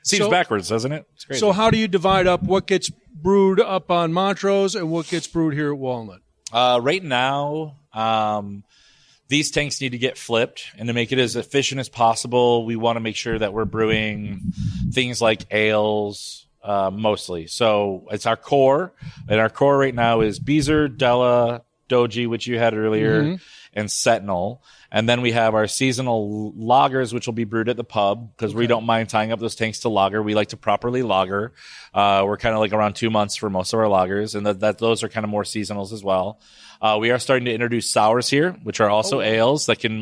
Seems backwards, doesn't it? It's crazy. So how do you divide up what gets brewed up on Montrose and what gets brewed here at Walnut? Right now, these tanks need to get flipped, and to make it as efficient as possible, we want to make sure that we're brewing things like ales, mostly. So it's our core, and our core right now is Beezer, Della, Doji, which you had earlier, and Sentinel. And then we have our seasonal lagers, which will be brewed at the pub because we don't mind tying up those tanks to lager. We like to properly lager. We're kind of like around 2 months for most of our lagers, and those are kind of more seasonals as well. We are starting to introduce sours here, which are also ales that can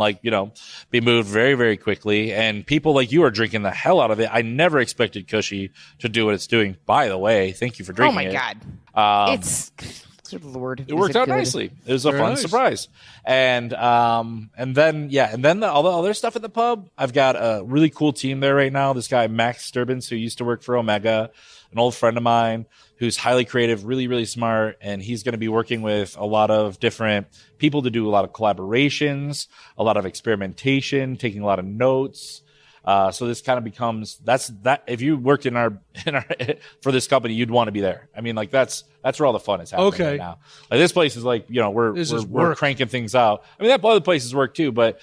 be moved very, very quickly. And people like you are drinking the hell out of it. I never expected Cushy to do what it's doing. By the way, thank you for drinking it. Oh my God. It's good Lord. It worked out nicely. It was a fun surprise. And then all the other stuff at the pub. I've got a really cool team there right now. This guy, Max Sturbins, who used to work for Omega, an old friend of mine who's highly creative, really, really smart. And he's going to be working with a lot of different people to do a lot of collaborations, a lot of experimentation, taking a lot of notes. So this kind of becomes that if you worked in our for this company, you'd want to be there. I mean, like that's where all the fun is happening right now. Like this place is like, we're cranking things out. I mean, that other places work too, but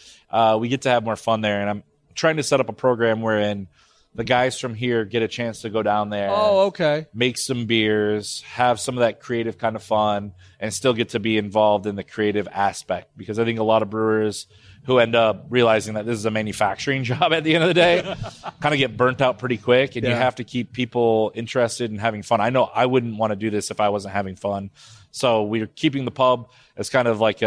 we get to have more fun there. And I'm trying to set up a program wherein the guys from here get a chance to go down there. Oh, okay. Make some beers, have some of that creative kind of fun, and still get to be involved in the creative aspect. Because I think a lot of brewers who end up realizing that this is a manufacturing job at the end of the day kind of get burnt out pretty quick, and you have to keep people interested in having fun. I know I wouldn't want to do this if I wasn't having fun. So we're keeping the pub as kind of like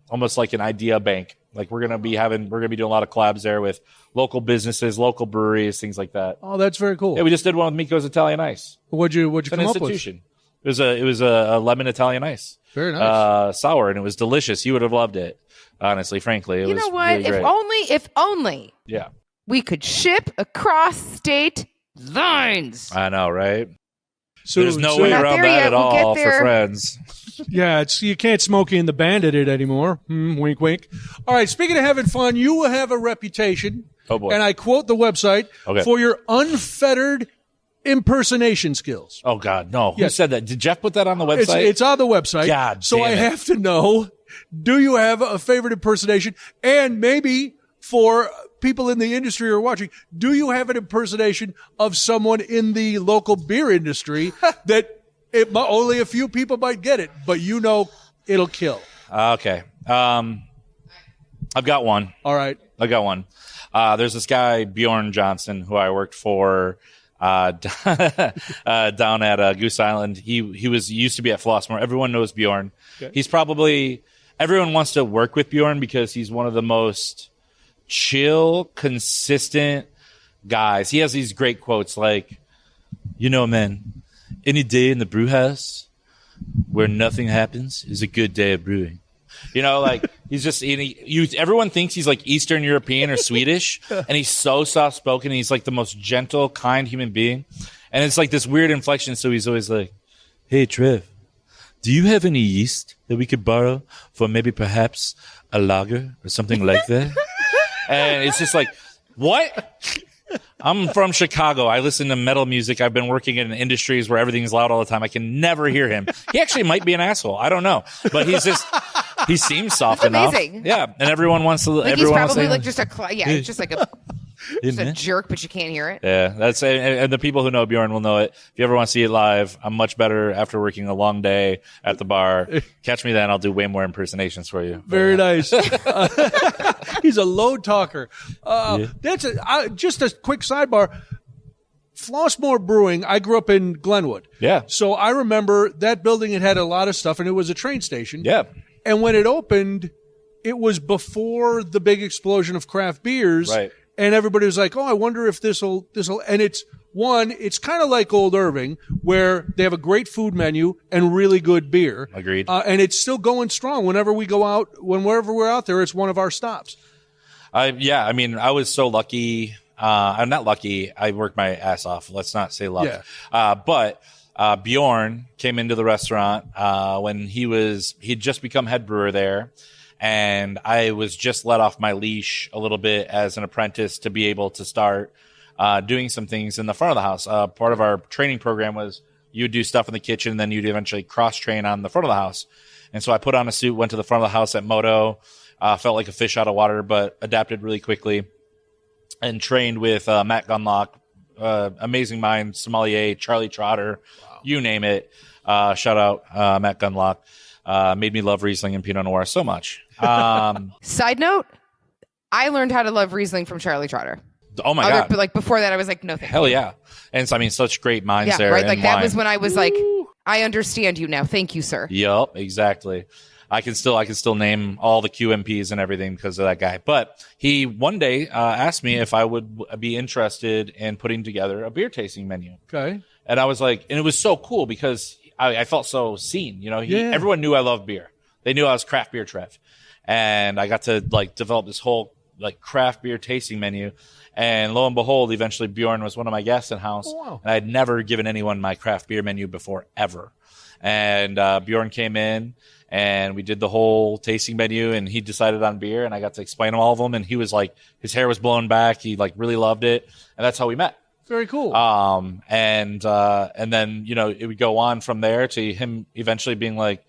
almost like an idea bank. Like we're gonna be doing a lot of collabs there with local businesses, local breweries, things like that. Oh, that's very cool. Yeah, we just did one with Miko's Italian Ice. What'd you It's come an up institution. With? It was a lemon Italian ice. Very nice. Sour, and it was delicious. You would have loved it, honestly, frankly. It You was know what? really If only yeah. we could ship across state lines. I know, right? So There's no so- way Not around there that yet. at We'll get all for there. friends. Yeah, you can't Smokey and the Bandit it anymore. Wink, wink. All right, speaking of having fun, you have a reputation, Oh, boy. and I quote the website, Okay. for your unfettered impersonation skills. Oh, God, no. Who Yes. said that? Did Jeff put that on the website? It's on the website. God so damn I it. have to know, do you have a favorite impersonation? And maybe for people in the industry who are watching, do you have an impersonation of someone in the local beer industry that only a few people might get it, but it'll kill? Okay. I've got one. All right. I got one. There's this guy, Bjorn Johnson, who I worked for down at Goose Island. He used to be at Flossmoor. Everyone knows Bjorn. Okay. Everyone wants to work with Bjorn because he's one of the most chill, consistent guys. He has these great quotes like, man, any day in the brew house where nothing happens is a good day of brewing. He's just everyone thinks he's like Eastern European or Swedish, and he's so soft spoken. He's like the most gentle, kind human being, and it's like this weird inflection. So he's always like, "Hey, Trev, do you have any yeast that we could borrow for maybe perhaps a lager or something like that?" And it's just like, what? I'm from Chicago. I listen to metal music. I've been working in industries where everything's loud all the time. I can never hear him. He actually might be an asshole. I don't know, but he seems soft enough. Amazing. Yeah, and everyone wants to. Like everyone he's probably wants like to, it's just like a jerk, but you can't hear it. Yeah, that's and the people who know Bjorn will know it. If you ever want to see it live, I'm much better after working a long day at the bar. Catch me then. I'll do way more impersonations for you. Very nice. He's a low talker. That's just a quick sidebar. Flossmoor Brewing, I grew up in Glenwood. Yeah. So I remember that building, it had a lot of stuff, and it was a train station. Yeah. And when it opened, it was before the big explosion of craft beers. Right. And everybody was like, oh, I wonder if this'll, and it's kind of like Old Irving, where they have a great food menu and really good beer. Agreed. And it's still going strong. Whenever we're out there, it's one of our stops. I was so lucky. I'm not lucky. I worked my ass off. Let's not say luck. Yeah. But Bjorn came into the restaurant when he'd just become head brewer there. And I was just let off my leash a little bit as an apprentice to be able to start doing some things in the front of the house. Part of our training program was you'd do stuff in the kitchen, and then you'd eventually cross-train on the front of the house. And so I put on a suit, went to the front of the house at Moto, felt like a fish out of water, but adapted really quickly, and trained with Matt Gunlock, amazing mind, sommelier, Charlie Trotter, you name it. Shout out Matt Gunlock. made me love Riesling and Pinot Noir so much. Side note, I learned how to love Riesling from Charlie Trotter. Oh my God. But like before that, I was like, no, thank Hell you. yeah. And so, I mean, such great minds Yeah, there. right. Like and that wine. was when I was like, I understand you now. Thank you, sir. Yep, exactly. I can still name all the QMPs and everything because of that guy. But he one day asked me if I would be interested in putting together a beer tasting menu. Okay. And I was like, and it was so cool because I felt so seen. You know, everyone knew I loved beer. They knew I was craft beer Trev. And I got to like develop this whole like craft beer tasting menu. And lo and behold, eventually Bjorn was one of my guests in house. Oh, wow. And I had never given anyone my craft beer menu before, ever. And Bjorn came in and we did the whole tasting menu and he decided on beer and I got to explain all of them. And he was like, his hair was blown back. He like really loved it. And that's how we met. Very cool. And then, you know, it would go on from there to him eventually being like,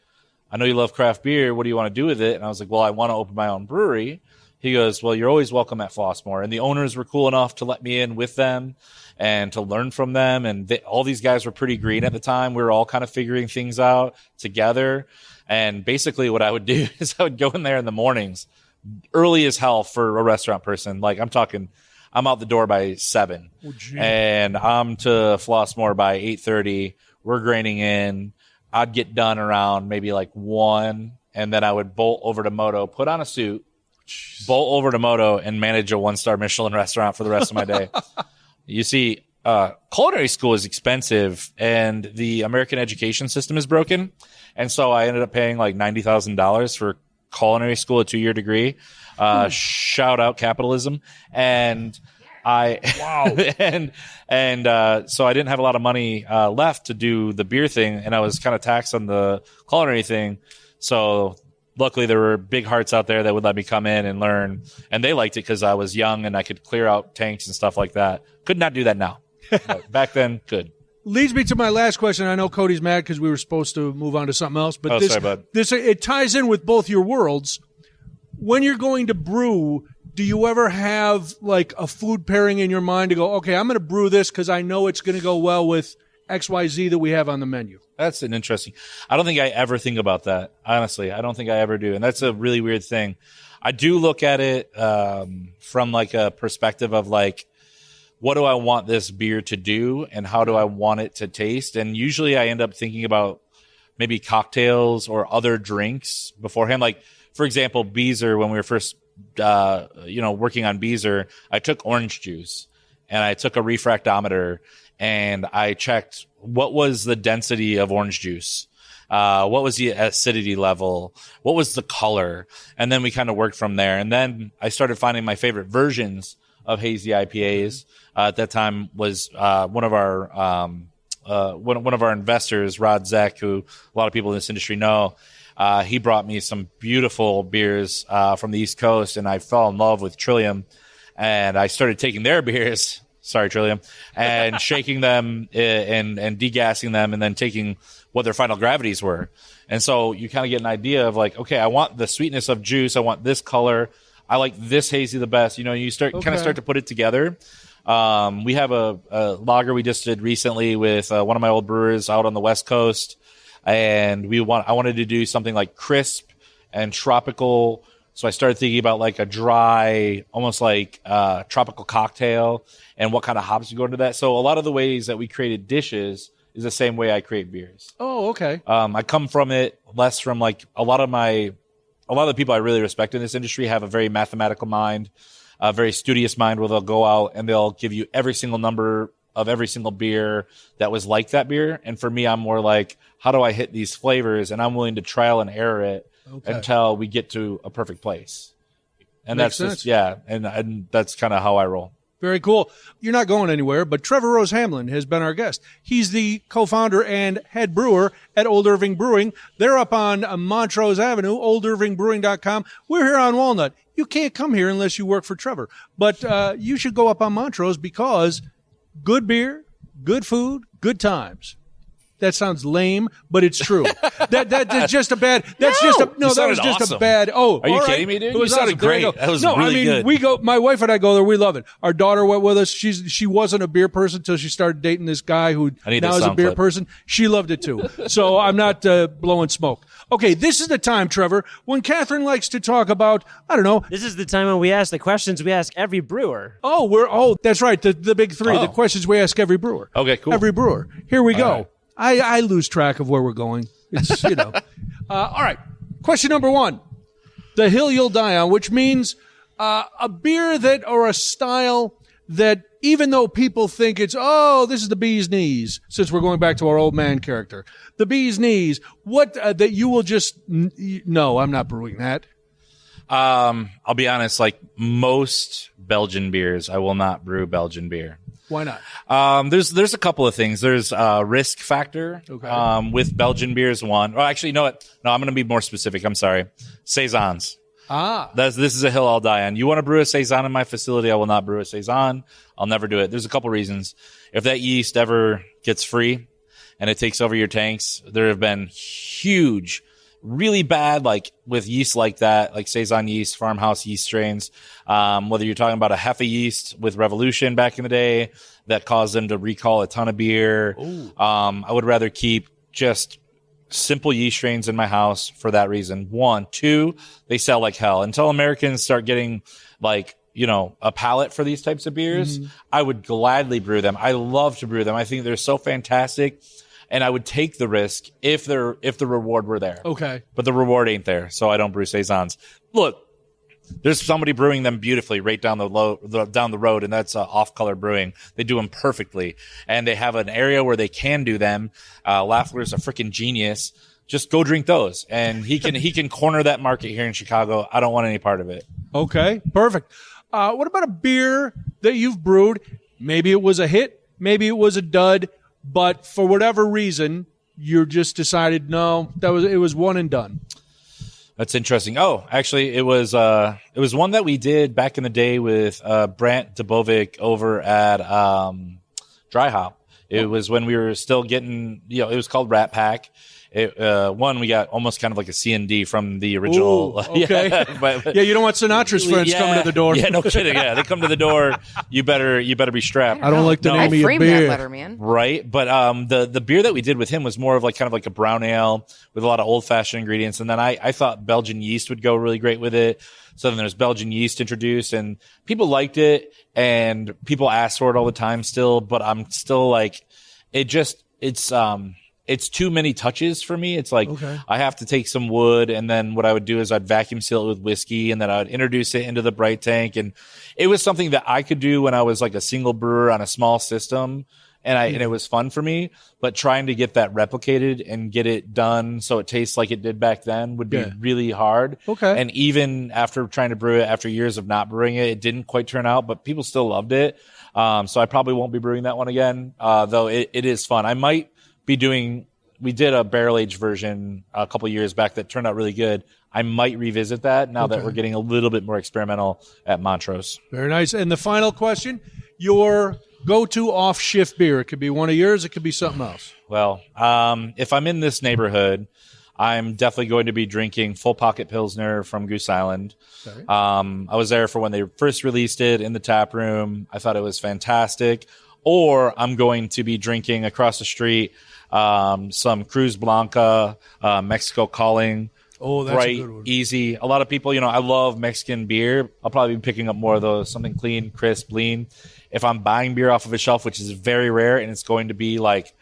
I know you love craft beer. What do you want to do with it? And I was like, well, I want to open my own brewery. He goes, well, you're always welcome at Flossmoor. And the owners were cool enough to let me in with them and to learn from them. And all these guys were pretty green at the time. We were all kind of figuring things out together. And basically what I would do is I would go in there in the mornings, early as hell for a restaurant person. Like I'm talking, I'm out the door by 7 and I'm to Flossmoor by 8:30. We're graining in. I'd get done around maybe like 1. And then I would bolt over to Moto, put on a suit, bolt over to Moto and manage a 1-star Michelin restaurant for the rest of my day. You see, culinary school is expensive and the American education system is broken. And so I ended up paying like $90,000 for culinary school, a 2-year degree. Shout out capitalism. And so I didn't have a lot of money left to do the beer thing. And I was kind of taxed on the culinary thing. So luckily, there were big hearts out there that would let me come in and learn. And they liked it because I was young and I could clear out tanks and stuff like that. Could not do that now. But back then, could. Leads me to my last question. I know Cody's mad because we were supposed to move on to something else. But sorry, bud. It ties in with both your worlds. When you're going to brew, do you ever have like a food pairing in your mind to go, okay, I'm going to brew this because I know it's going to go well with XYZ that we have on the menu? That's an interesting. I don't think I ever think about that. Honestly, I don't think I ever do. And that's a really weird thing. I do look at it from like a perspective of like, what do I want this beer to do and how do I want it to taste? And usually I end up thinking about maybe cocktails or other drinks beforehand. Like, for example, Beezer, when we were first, working on Beezer, I took orange juice and I took a refractometer and I checked what was the density of orange juice. What was the acidity level? What was the color? And then we kind of worked from there. And then I started finding my favorite versions of hazy IPAs. At that time was one of our investors, Rod Zeck, who a lot of people in this industry know. He brought me some beautiful beers from the East Coast, and I fell in love with Trillium. And I started taking their beers, sorry, Trillium, and shaking them and degassing them, and then taking what their final gravities were. And so you kind of get an idea of like, okay, I want the sweetness of juice. I want this color. I like this hazy the best. You know, you kind of start to put it together. We have a lager we just did recently with one of my old brewers out on the West Coast. And I wanted to do something like crisp and tropical. So I started thinking about like a dry, almost like tropical cocktail and what kind of hops would go into that. So a lot of the ways that we created dishes is the same way I create beers. Oh, okay. I come from it less from like a lot of the people I really respect in this industry have a very mathematical mind, a very studious mind where they'll go out and they'll give you every single number of every single beer that was like that beer. And for me, I'm more like, how do I hit these flavors? And I'm willing to trial and error it until we get to a perfect place. And Makes that's sense. just, and that's kind of how I roll. Very cool. You're not going anywhere, but Trevor Rose-Hamblin has been our guest. He's the co-founder and head brewer at Old Irving Brewing. They're up on Montrose Avenue, oldirvingbrewing.com. We're here on Walnut. You can't come here unless you work for Trevor. But you should go up on Montrose because good beer, good food, good times. That sounds lame, but it's true. That's just a bad. That's just a no. That was just awesome. a bad. Oh, are you all kidding right. me, dude? It was You sounded awesome. There great. go. That was no, really I mean, good. we go. My wife and I go there. We love it. Our daughter went with us. She wasn't a beer person until she started dating this guy who now is a beer person. She loved it too. So I'm not blowing smoke. Okay, this is the time, Trevor, when Katherine likes to talk about, I don't know. This is the time when we ask the questions we ask every brewer. Oh, that's right. The big three, the questions we ask every brewer. Okay, cool. Every brewer. Here we go. right. I lose track of where we're going. It's, all right. Question number 1. The hill you'll die on, which means a beer that or a style that even though people think it's, this is the bee's knees, since we're going back to our old man character, the bee's knees, what that you will just, no, I'm not brewing that. I'll be honest, like most Belgian beers, I will not brew Belgian beer. Why not? There's a couple of things. There's risk factor. Okay. With Belgian beers, one. Well, actually, you know what? No, I'm going to be more specific. I'm sorry. Saisons. This is a hill I'll die on. You want to brew a Saison in my facility? I will not brew a Saison. I'll never do it. There's a couple reasons. If that yeast ever gets free and it takes over your tanks, there have been huge, really bad, like with yeast like that, like Saison yeast, farmhouse yeast strains. Whether you're talking about a Hefe yeast with Revolution back in the day that caused them to recall a ton of beer. I would rather keep just simple yeast strains in my house for that reason. 1, 2, they sell like hell. Until Americans start getting like, a palate for these types of beers, I would gladly brew them. I love to brew them. I think they're so fantastic. And I would take the risk if the reward were there. Okay. But the reward ain't there, so I don't brew Saisons. Look, there's somebody brewing them beautifully right down the road, and that's Off Color Brewing. They do them perfectly, and they have an area where they can do them. Lafleur's a freaking genius. Just go drink those, and he can corner that market here in Chicago. I don't want any part of it. Okay, perfect. What about a beer that you've brewed? Maybe it was a hit, maybe it was a dud, but for whatever reason, you just decided no, it was one and done. That's interesting. Oh, actually, it was one that we did back in the day with Brant Dubovic over at Dry Hop. It was when we were still getting, it was called Rat Pack. We got almost kind of like a C&D from the original. Ooh, okay. Yeah, you don't want Sinatra's friends coming to the door. Yeah, no kidding. Yeah, they come to the door. You better be strapped. I don't like the name of your framed beer. that letter, man. Right, but the beer that we did with him was more of like kind of like a brown ale with a lot of old fashioned ingredients, and then I thought Belgian yeast would go really great with it. So then there's Belgian yeast introduced, and people liked it, and people ask for it all the time still. But I'm still like, it's too many touches for me. It's like I have to take some wood, and then what I would do is I'd vacuum seal it with whiskey, and then I would introduce it into the bright tank. And it was something that I could do when I was like a single brewer on a small system, and it was fun for me. But trying to get that replicated and get it done so it tastes like it did back then would be really hard. Okay. And even after trying to brew it, after years of not brewing it, it didn't quite turn out, but people still loved it. So I probably won't be brewing that one again, though it is fun. I might be doing, we did a barrel aged version a couple of years back that turned out really good. I might revisit that now that we're getting a little bit more experimental at Montrose. Very nice. And the final question, your go-to off-shift beer. It could be one of yours. It could be something else. Well, if I'm in this neighborhood, I'm definitely going to be drinking Full Pocket Pilsner from Goose Island. Okay. I was there for when they first released it in the tap room. I thought it was fantastic. Or I'm going to be drinking across the street some Cruz Blanca, Mexico Calling. Oh, that's right, a good one. Easy. A lot of people, I love Mexican beer. I'll probably be picking up more of those, something clean, crisp, lean. If I'm buying beer off of a shelf, which is very rare, and it's going to be like,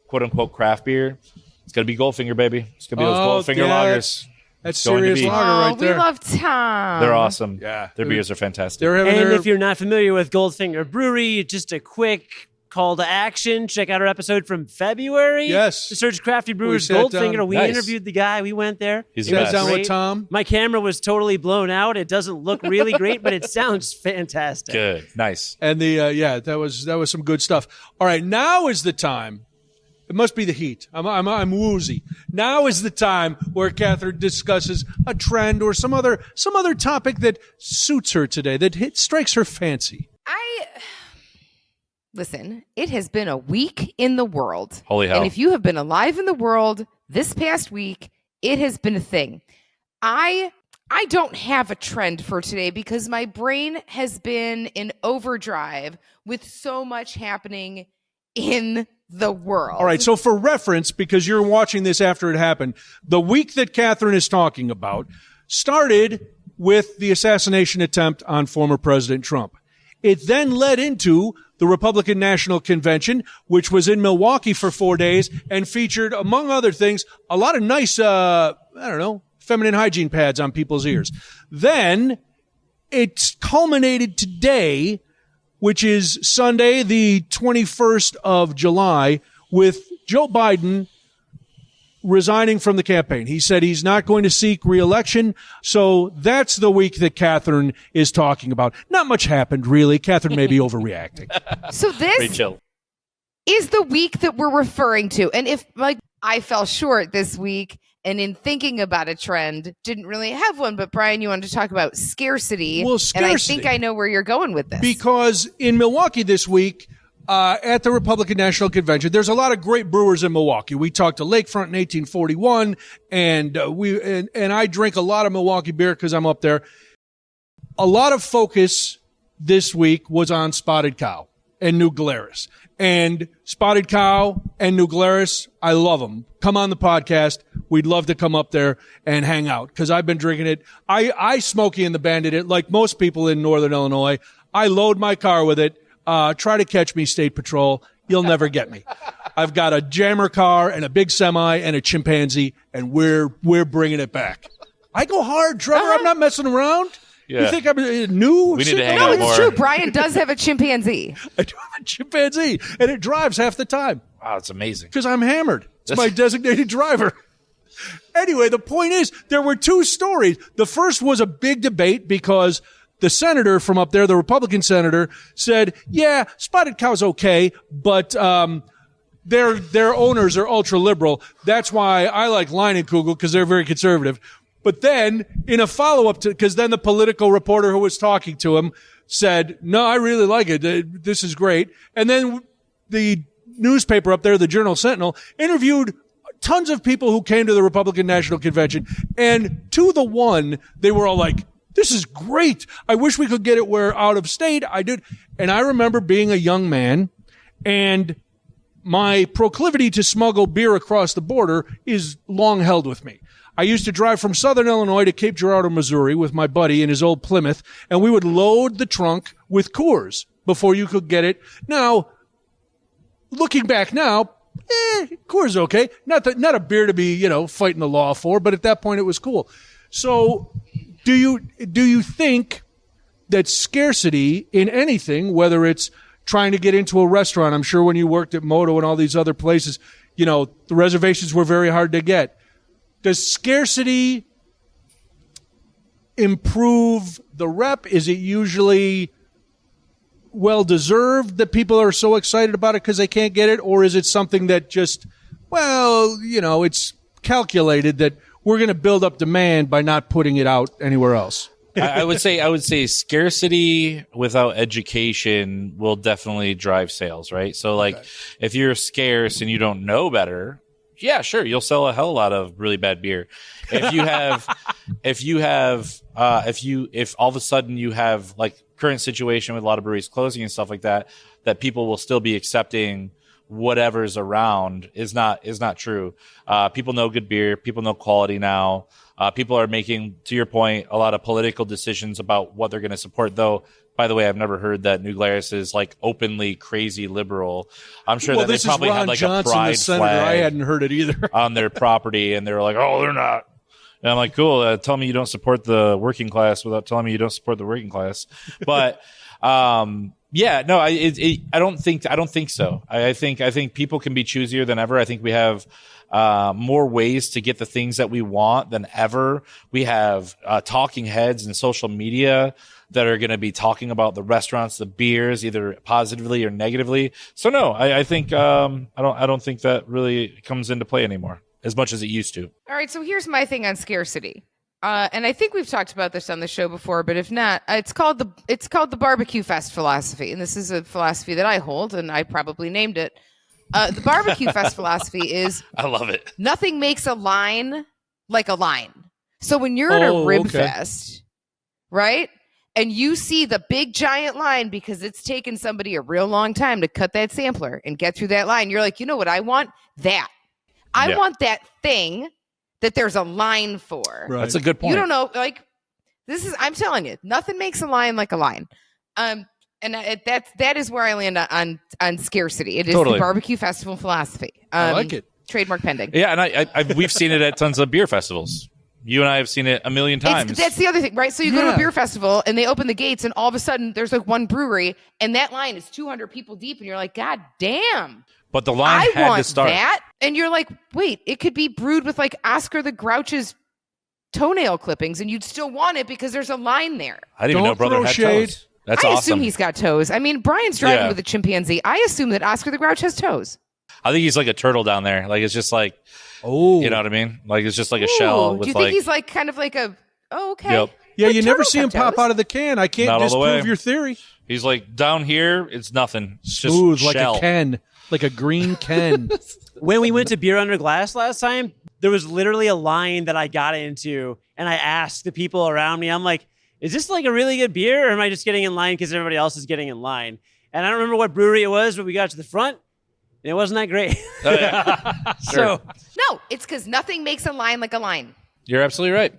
quote unquote, craft beer, it's going to be Goldfinger, baby. It's going to be those Goldfinger lagers. That's serious lager right there. We love Tom. They're awesome. Yeah. Their beers are fantastic. If you're not familiar with Goldfinger Brewery, just a quick call to action. Check out our episode from February. Yes. To search Crafty Brewers sat Goldfinger. down. We Nice. interviewed the guy. We went there. He's You the guys best. down with Tom? My camera was totally blown out. It doesn't look really great, but it sounds fantastic. Good. Nice. And that was some good stuff. All right, now is the time. It must be the heat. I'm woozy. Now is the time where Katherine discusses a trend or some other topic that suits her today, that strikes her fancy. Listen, it has been a week in the world. Holy hell. And if you have been alive in the world this past week, it has been a thing. I don't have a trend for today because my brain has been in overdrive with so much happening in the world. All right, so for reference, because you're watching this after it happened, the week that Katherine is talking about started with the assassination attempt on former President Trump. It then led into the Republican National Convention, which was in Milwaukee for 4 days and featured, among other things, a lot of nice, feminine hygiene pads on people's ears. Then it's culminated today, which is Sunday, the 21st of July, with Joe Biden resigning from the campaign. He said he's not going to seek re-election. So that's the week that Katherine is talking about. Not much happened, really. Katherine may be overreacting. So this is the week that we're referring to. And if I fell short this week and in thinking about a trend, didn't really have one. But Brian, you wanted to talk about scarcity. Well, scarcity. And I think I know where you're going with this. Because in Milwaukee this week, at the Republican National Convention, there's a lot of great brewers in Milwaukee. We talked to Lakefront in 1841, and I drink a lot of Milwaukee beer because I'm up there. A lot of focus this week was on Spotted Cow and New Glarus. And Spotted Cow and New Glarus, I love them. Come on the podcast. We'd love to come up there and hang out because I've been drinking it. I Smokey and the Bandit it like most people in Northern Illinois. I load my car with it. Try to catch me, State Patrol. You'll never get me. I've got a jammer car and a big semi and a chimpanzee, and we're bringing it back. I go hard, Trevor. I'm not messing around. Yeah. You think I'm new? We need to hang No, out it's more. true. Brian does have a chimpanzee. I do have a chimpanzee, and it drives half the time Wow, it's amazing. because I'm hammered. It's my designated driver. Anyway, the point is, there were two stories. The first was a big debate because the senator from up there, the Republican senator, said, yeah, Spotted Cow's okay, but their owners are ultra-liberal. That's why I like Leinenkugel, because they're very conservative. But then, in a follow-up to, because then the political reporter who was talking to him said, no, I really like it. This is great. And then the newspaper up there, the Journal Sentinel, interviewed tons of people who came to the Republican National Convention. And to the one, they were all like, this is great. I wish we could get it where out of state. I did. And I remember being a young man, and my proclivity to smuggle beer across the border is long held with me. I used to drive from Southern Illinois to Cape Girardeau, Missouri with my buddy in his old Plymouth, and we would load the trunk with Coors before you could get it. Now, looking back now, Coors is okay. Not a beer to be, fighting the law for, but at that point it was cool. So do you think that scarcity in anything, whether it's trying to get into a restaurant, I'm sure when you worked at Moto and all these other places, the reservations were very hard to get. Does scarcity improve the rep? Is it usually well-deserved that people are so excited about it because they can't get it? Or is it something that just, it's calculated that we're going to build up demand by not putting it out anywhere else? I would say scarcity without education will definitely drive sales, right? So if you're scarce and you don't know better, yeah, sure, you'll sell a hell of a lot of really bad beer. If all of a sudden you have current situation with a lot of breweries closing and stuff like that people will still be accepting whatever's around is not true. People know good beer. People know quality now. People are making, to your point, a lot of political decisions about what they're going to support. Though, by the way, I've never heard that New Glarus is openly crazy liberal. I'm sure that they probably had Ron Johnson, a pride flag. I hadn't heard it either. On their property, and they were like, "Oh, they're not." And I'm like, "Cool. Tell me you don't support the working class without telling me you don't support the working class." But yeah, no, I don't think so. I think people can be choosier than ever. I think we have more ways to get the things that we want than ever. We have talking heads and social media that are going to be talking about the restaurants, the beers, either positively or negatively. So no, I think I don't think that really comes into play anymore as much as it used to. All right, so here's my thing on scarcity. and I think we've talked about this on the show before, but if not, it's called the Barbecue Fest philosophy, and this is a philosophy that I hold, and I probably named it. The Barbecue Fest philosophy is I love it. Nothing makes a line like a line. So when you're at a rib fest, right, and you see the big giant line because it's taken somebody a real long time to cut that sampler and get through that line, you're like, you know what I want? That. I want that thing that there's a line for. Right. That's a good point. You don't know, like, I'm telling you, nothing makes a line like a line. And that is where I land on scarcity. It is the barbecue festival philosophy. I like it. Trademark pending. Yeah, and we've seen it at tons of beer festivals. You and I have seen it a million times. That's the other thing, right? So you go to a beer festival and they open the gates and all of a sudden there's like one brewery and that line is 200 people deep and you're like, God damn. But the line had to start. That. And you're like, wait, it could be brewed with like Oscar the Grouch's toenail clippings and you'd still want it because there's a line there. I didn't even know Brother had toes. That's awesome. I assume he's got toes. I mean, Brian's driving with a chimpanzee. I assume that Oscar the Grouch has toes. I think he's like a turtle down there. Like, it's just like, you know what I mean? Like, it's just like a shell. With do you think he's like kind of like a, okay. Yep. Yeah, you never see him pop out of the can. I can't disprove your theory. He's like, down here, it's nothing. It's smooth, just like shell. a Ken. Like a green Ken. When we went to Beer Under Glass last time, there was literally a line that I got into, and I asked the people around me, I'm like, is this like a really good beer, or am I just getting in line because everybody else is getting in line? And I don't remember what brewery it was, but we got to the front, and it wasn't that great. Oh, yeah. So no, it's because nothing makes a line like a line. You're absolutely right.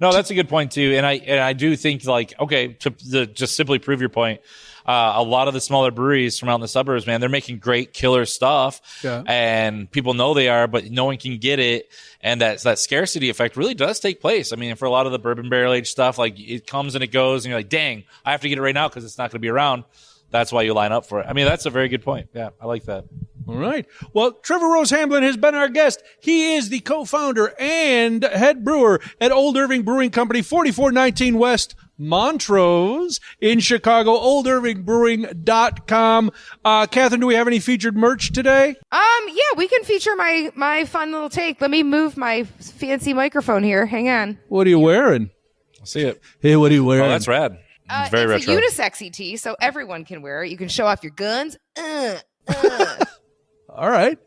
No, that's a good point too. And I do think, like, okay, to just simply prove your point, a lot of the smaller breweries from out in the suburbs, man, they're making great killer stuff, and people know they are, but no one can get it. And that scarcity effect really does take place. I mean, for a lot of the bourbon barrel aged stuff, like, it comes and it goes, and you're like, dang, I have to get it right now because it's not going to be around. That's why you line up for it. I mean, that's a very good point. Yeah, I like that. All right. Well, Trevor Rose-Hamblin has been our guest. He is the co-founder and head brewer at Old Irving Brewing Company, 4419 West Montrose in Chicago, OldIrvingBrewing.com. Katherine, do we have any featured merch today? Yeah, we can feature my fun little take. Let me move my fancy microphone here. Hang on. What are you wearing? I'll see it. Hey, what are you wearing? Oh, that's rad. It's very retro. A unisexy tee, so everyone can wear it. You can show off your guns. All right.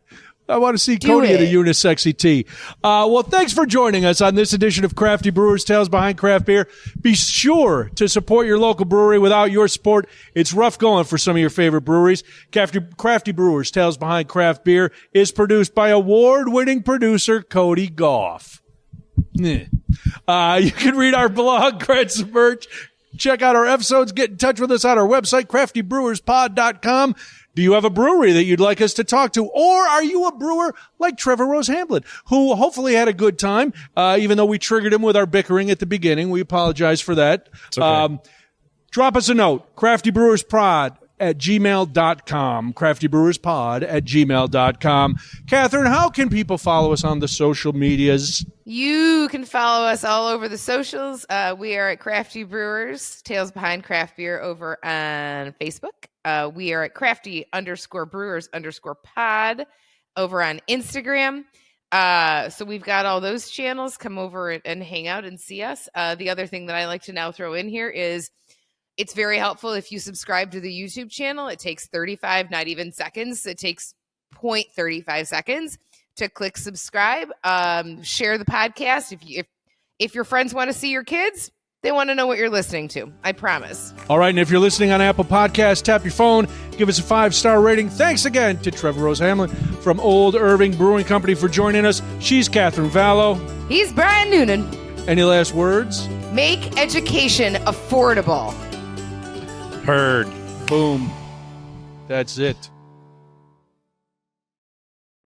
I want to see Cody in a unisexy tee. Well, thanks for joining us on this edition of Crafty Brewers Tales Behind Craft Beer. Be sure to support your local brewery. Without your support, it's rough going for some of your favorite breweries. Crafty Brewers Tales Behind Craft Beer is produced by award-winning producer Cody Goff. You can read our blog, grab some merch, check out our episodes, get in touch with us on our website, craftybrewerspod.com. Do you have a brewery that you'd like us to talk to? Or are you a brewer like Trevor Rose-Hamblin, who hopefully had a good time, even though we triggered him with our bickering at the beginning? We apologize for that. Okay. Drop us a note, craftybrewerspod@gmail.com, craftybrewerspod@gmail.com. Katherine, how can people follow us on the social medias? You can follow us all over the socials. We are at Crafty Brewers, Tales Behind Craft Beer over on Facebook. We are at crafty_brewers_pod over on Instagram. So we've got all those channels. Come over and hang out and see us. The other thing that I like to now throw in here is it's very helpful if you subscribe to the YouTube channel. It takes 35, not even seconds. It takes 0.35 seconds to click subscribe. Share the podcast. If your friends want to see your kids, they want to know what you're listening to. I promise. All right, and if you're listening on Apple Podcasts, tap your phone, give us a 5-star rating. Thanks again to Trevor Rose-Hamblin from Old Irving Brewing Company for joining us. She's Katherine Vallow. He's Brian Noonan. Any last words? Make education affordable. Heard. Boom. That's it.